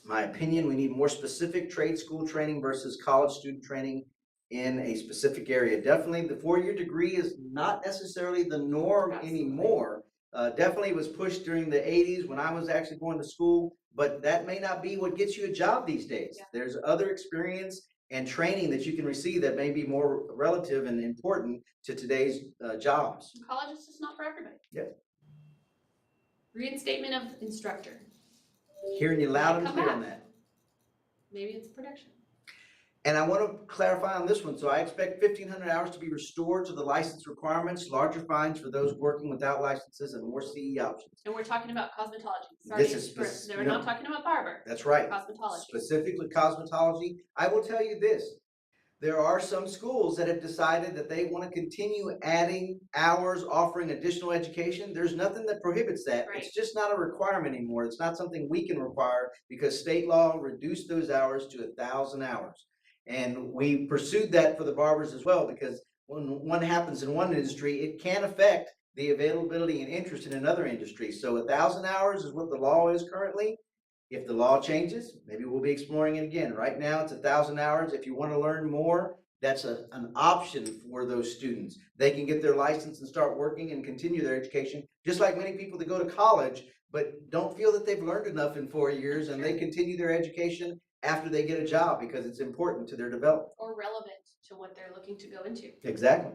S1: My opinion, we need more specific trade school training versus college student training in a specific area. Definitely, the four-year degree is not necessarily the norm anymore. Definitely it was pushed during the 80s when I was actually going to school, but that may not be what gets you a job these days.
S2: Yeah.
S1: There's other experience and training that you can receive that may be more relative and important to today's jobs.
S2: College is just not for everybody.
S1: Yep.
S2: Reinstatement of instructor.
S1: Hearing you loud and
S2: Come
S1: clear
S2: back.
S1: on that.
S2: Maybe it's production.
S1: And I want to clarify on this one. So I expect 1,500 hours to be restored to the license requirements, larger fines for those working without licenses, and more CE options.
S2: And we're talking about cosmetology. Sorry,
S1: This is
S2: we're not talking about barber.
S1: That's right.
S2: Cosmetology.
S1: Specifically cosmetology. I will tell you this. There are some schools that have decided that they want to continue adding hours, offering additional education. There's nothing that prohibits that.
S2: Right.
S1: It's just not a requirement anymore. It's not something we can require because state law reduced those hours to 1,000 hours. And we pursued that for the barbers as well, because when one happens in one industry, it can affect the availability and interest in another industry. So 1,000 hours is what the law is currently. If the law changes, maybe we'll be exploring it again. Right now, it's 1,000 hours. If you want to learn more, that's an option for those students. They can get their license and start working and continue their education, just like many people that go to college, but don't feel that they've learned enough in 4 years, and they continue their education after they get a job because it's important to their development.
S2: Or relevant to what they're looking to go into.
S1: Exactly.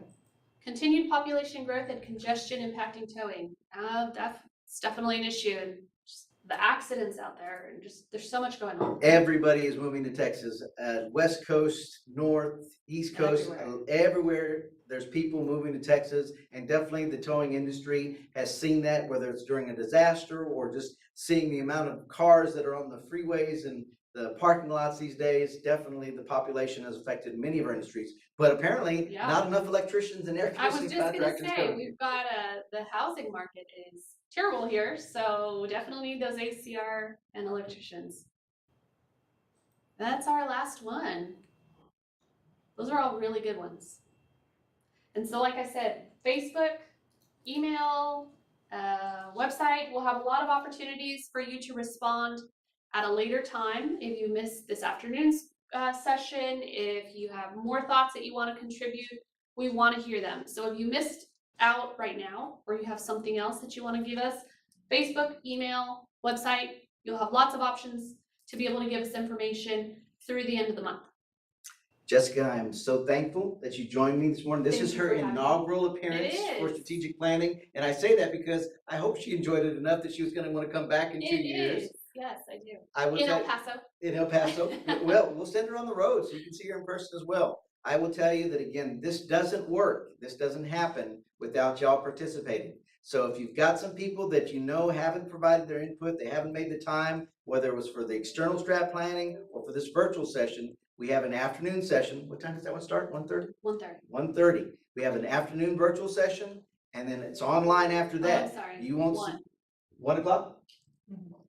S2: Continued population growth and congestion impacting towing. That's definitely an issue. And just the accidents out there, and just there's so much going on.
S1: Everybody is moving to Texas. West Coast, North, East Coast, everywhere there's people moving to Texas, and definitely the towing industry has seen that, whether it's during a disaster or just seeing the amount of cars that are on the freeways and the parking lots these days, definitely the population has affected many of our industries. But apparently,
S2: Yeah.
S1: not enough electricians and air
S2: I was
S1: conditioning
S2: just gonna
S1: contractors
S2: say,
S1: coming.
S2: we've got the housing market is terrible here, so definitely need those ACR and electricians. That's our last one. Those are all really good ones. And so, like I said, Facebook, email, website, we'll have a lot of opportunities for you to respond at a later time. If you missed this afternoon's session, if you have more thoughts that you want to contribute, we want to hear them. So if you missed out right now, or you have something else that you want to give us, Facebook, email, website, you'll have lots of options to be able to give us information through the end of the month.
S1: Jessica, I am so thankful that you joined me this morning. This
S2: Thank
S1: is
S2: you
S1: her
S2: for having me.
S1: inaugural appearance for
S2: is.
S1: strategic planning. And I say that because I hope she enjoyed it enough that she was gonna wanna come back in 2 years.
S2: Is. Yes, I do.
S1: I will
S2: In
S1: tell
S2: El Paso.
S1: in El Paso. Well, we'll send her on the road so you can see her in person as well. I will tell you that again, this doesn't work. This doesn't happen without y'all participating. So if you've got some people that you know haven't provided their input, they haven't made the time, whether it was for the external strat planning or for this virtual session, we have an afternoon session. What time does that one start? 1:30?
S2: 1:30.
S1: 1:30. We have an afternoon virtual session, and then it's online after
S2: Oh,
S1: that.
S2: I'm sorry.
S1: You won't see. 1 o'clock?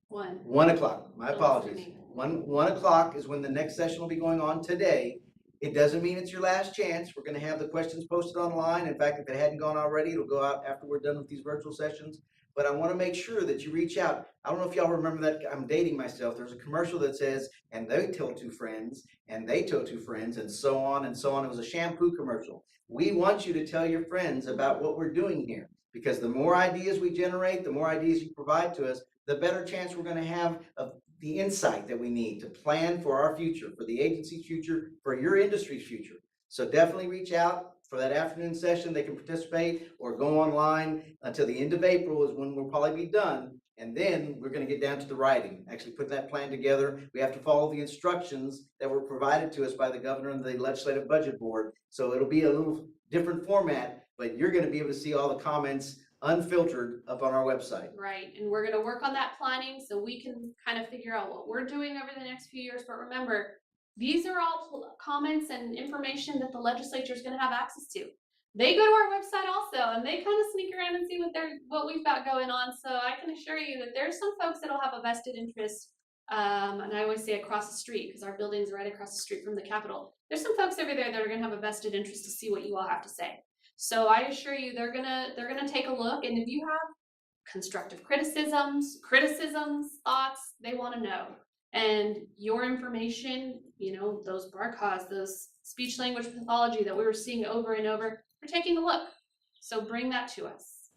S2: 1.
S1: 1 o'clock. My
S2: Don't
S1: apologies.
S2: listen to me.
S1: 1 o'clock is when the next session will be going on today. It doesn't mean it's your last chance. We're gonna have the questions posted online. In fact, if it hadn't gone already, it'll go out after we're done with these virtual sessions. But I wanna make sure that you reach out. I don't know if y'all remember that, I'm dating myself. There's a commercial that says, and they tell two friends, and they tell two friends, and so on and so on. It was a shampoo commercial. We want you to tell your friends about what we're doing here, because the more ideas we generate, the more ideas you provide to us, the better chance we're gonna have of the insight that we need to plan for our future, for the agency's future, for your industry's future. So definitely reach out for that afternoon session. They can participate or go online until the end of April is when we'll probably be done. And then we're gonna get down to the writing, actually putting that plan together. We have to follow the instructions that were provided to us by the governor and the legislative budget board. So it'll be a little different format, but you're gonna be able to see all the comments unfiltered up on our website.
S2: Right, and we're gonna work on that planning so we can kind of figure out what we're doing over the next few years. But remember, these are all comments and information that the legislature is gonna have access to. They go to our website also, and they kind of sneak around and see what we've got going on. So I can assure you that there's some folks that'll have a vested interest. And I always say across the street, because our building's right across the street from the Capitol. There's some folks over there that are gonna have a vested interest to see what you all have to say. So I assure you, they're gonna take a look, and if you have constructive criticisms, thoughts, they want to know. And your information, those BRCAs, those speech language pathology that we were seeing over and over, we're taking a look. So bring that to us.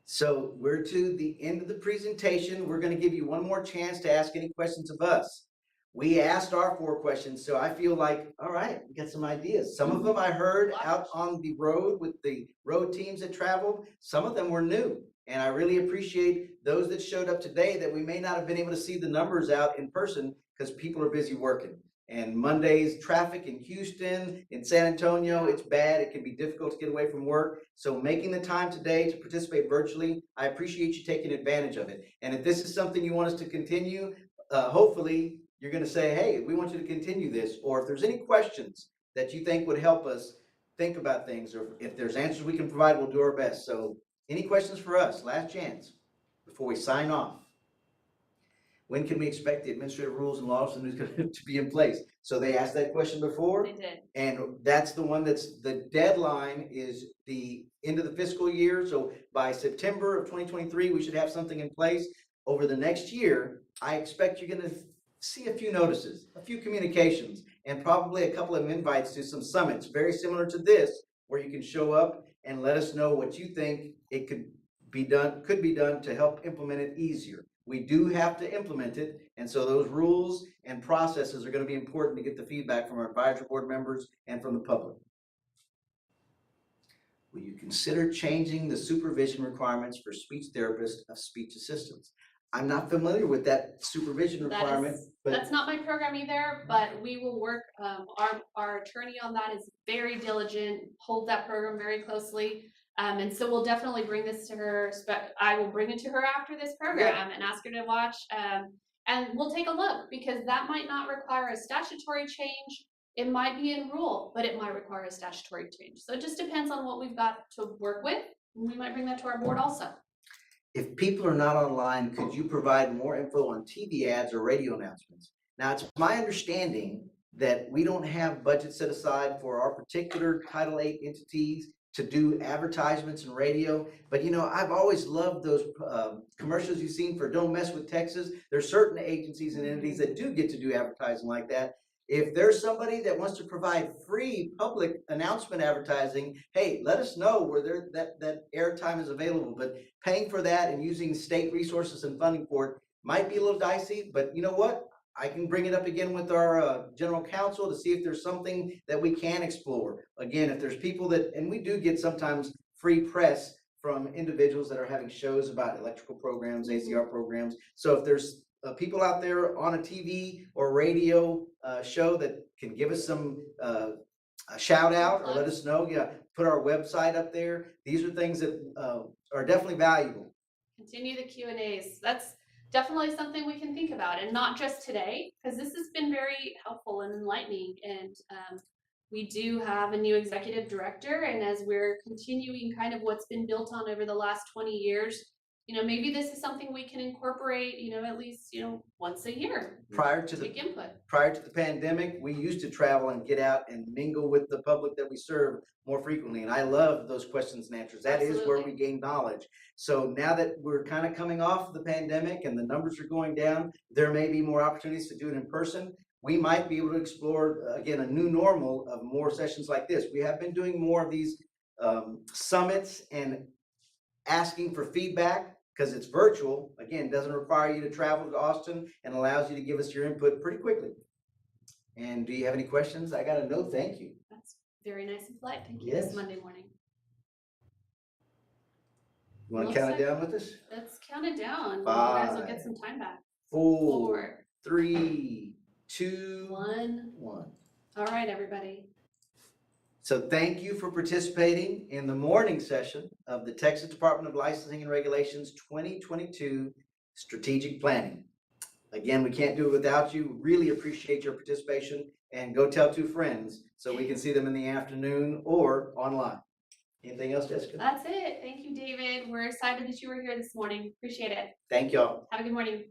S1: So we're to the end of the presentation. We're gonna give you one more chance to ask any questions of us. We asked our 4 questions, so I feel like, all right, we got some ideas. Some of them I heard out on the road with the road teams that traveled. Some of them were new. And I really appreciate those that showed up today that we may not have been able to see the numbers out in person because people are busy working. And Monday's traffic in Houston, in San Antonio, it's bad. It can be difficult to get away from work. So making the time today to participate virtually, I appreciate you taking advantage of it. And if this is something you want us to continue, hopefully you're gonna say, hey, we want you to continue this. Or if there's any questions that you think would help us think about things, or if there's answers we can provide, we'll do our best. So any questions for us? Last chance before we sign off. When can we expect the administrative rules and laws to be in place? So they asked that question before.
S2: They did.
S1: And that's the one that's, the deadline is the end of the fiscal year. So by September of 2023, we should have something in place. Over the next year, I expect you're gonna see a few notices, a few communications, and probably a couple of invites to some summits, very similar to this, where you can show up and let us know what you think it could be done to help implement it easier. We do have to implement it, and so those rules and processes are going to be important to get the feedback from our advisory board members and from the public. Will you consider changing the supervision requirements for speech therapists of speech assistants? I'm not familiar with that supervision requirement, but
S2: That's not my program either, but we will work, our attorney on that is very diligent, hold that program very closely. And so we'll definitely bring this to her, I will bring it to her after this program and ask her to watch. And we'll take a look, because that might not require a statutory change. It might be in rule, but it might require a statutory change. So it just depends on what we've got to work with. And we might bring that to our board also.
S1: If people are not online, could you provide more info on TV ads or radio announcements? Now, it's my understanding that we don't have budget set aside for our particular Title VIII entities to do advertisements and radio. But you know, I've always loved those commercials you've seen for Don't Mess with Texas. There's certain agencies and entities that do get to do advertising like that. If there's somebody that wants to provide free public announcement advertising, hey, let us know where that airtime is available. But paying for that and using state resources and funding for it might be a little dicey, but you know what? I can bring it up again with our general counsel to see if there's something that we can explore. Again, if there's people that, and we do get sometimes free press from individuals that are having shows about electrical programs, ACR programs. So if there's people out there on a TV or radio show that can give us some a shout out or let us know, yeah, put our website up there. These are things that are definitely valuable.
S2: Continue the Q&As. That's definitely something we can think about, and not just today, because this has been very helpful and enlightening. And we do have a new executive director, and as we're continuing kind of what's been built on over the last 20 years, you know, maybe this is something we can incorporate, you know, at least, you know, once a year.
S1: Prior to
S2: Take input.
S1: Prior to the pandemic, we used to travel and get out and mingle with the public that we serve more frequently. And I love those questions and answers. That is where we gain knowledge. So now that we're kind of coming off the pandemic and the numbers are going down, there may be more opportunities to do it in person. We might be able to explore, again, a new normal of more sessions like this. We have been doing more of these summits and asking for feedback because it's virtual. Again, doesn't require you to travel to Austin and allows you to give us your input pretty quickly. And do you have any questions? I got a no, thank you.
S2: That's very nice and polite. Thank you.
S1: Yes.
S2: This Monday morning.
S1: You want to count it down with us?
S2: Let's count it down. You
S1: 5,
S2: guys will get some time back.
S1: 4, 3, 2,
S2: 1.
S1: 1.
S2: All right, everybody.
S1: So thank you for participating in the morning session of the Texas Department of Licensing and Regulations 2022 Strategic Planning. Again, we can't do it without you. Really appreciate your participation, and go tell 2 friends so we can see them in the afternoon or online. Anything else, Jessica?
S2: That's it. Thank you, David. We're excited that you were here this morning. Appreciate it.
S1: Thank y'all.
S2: Have a good morning.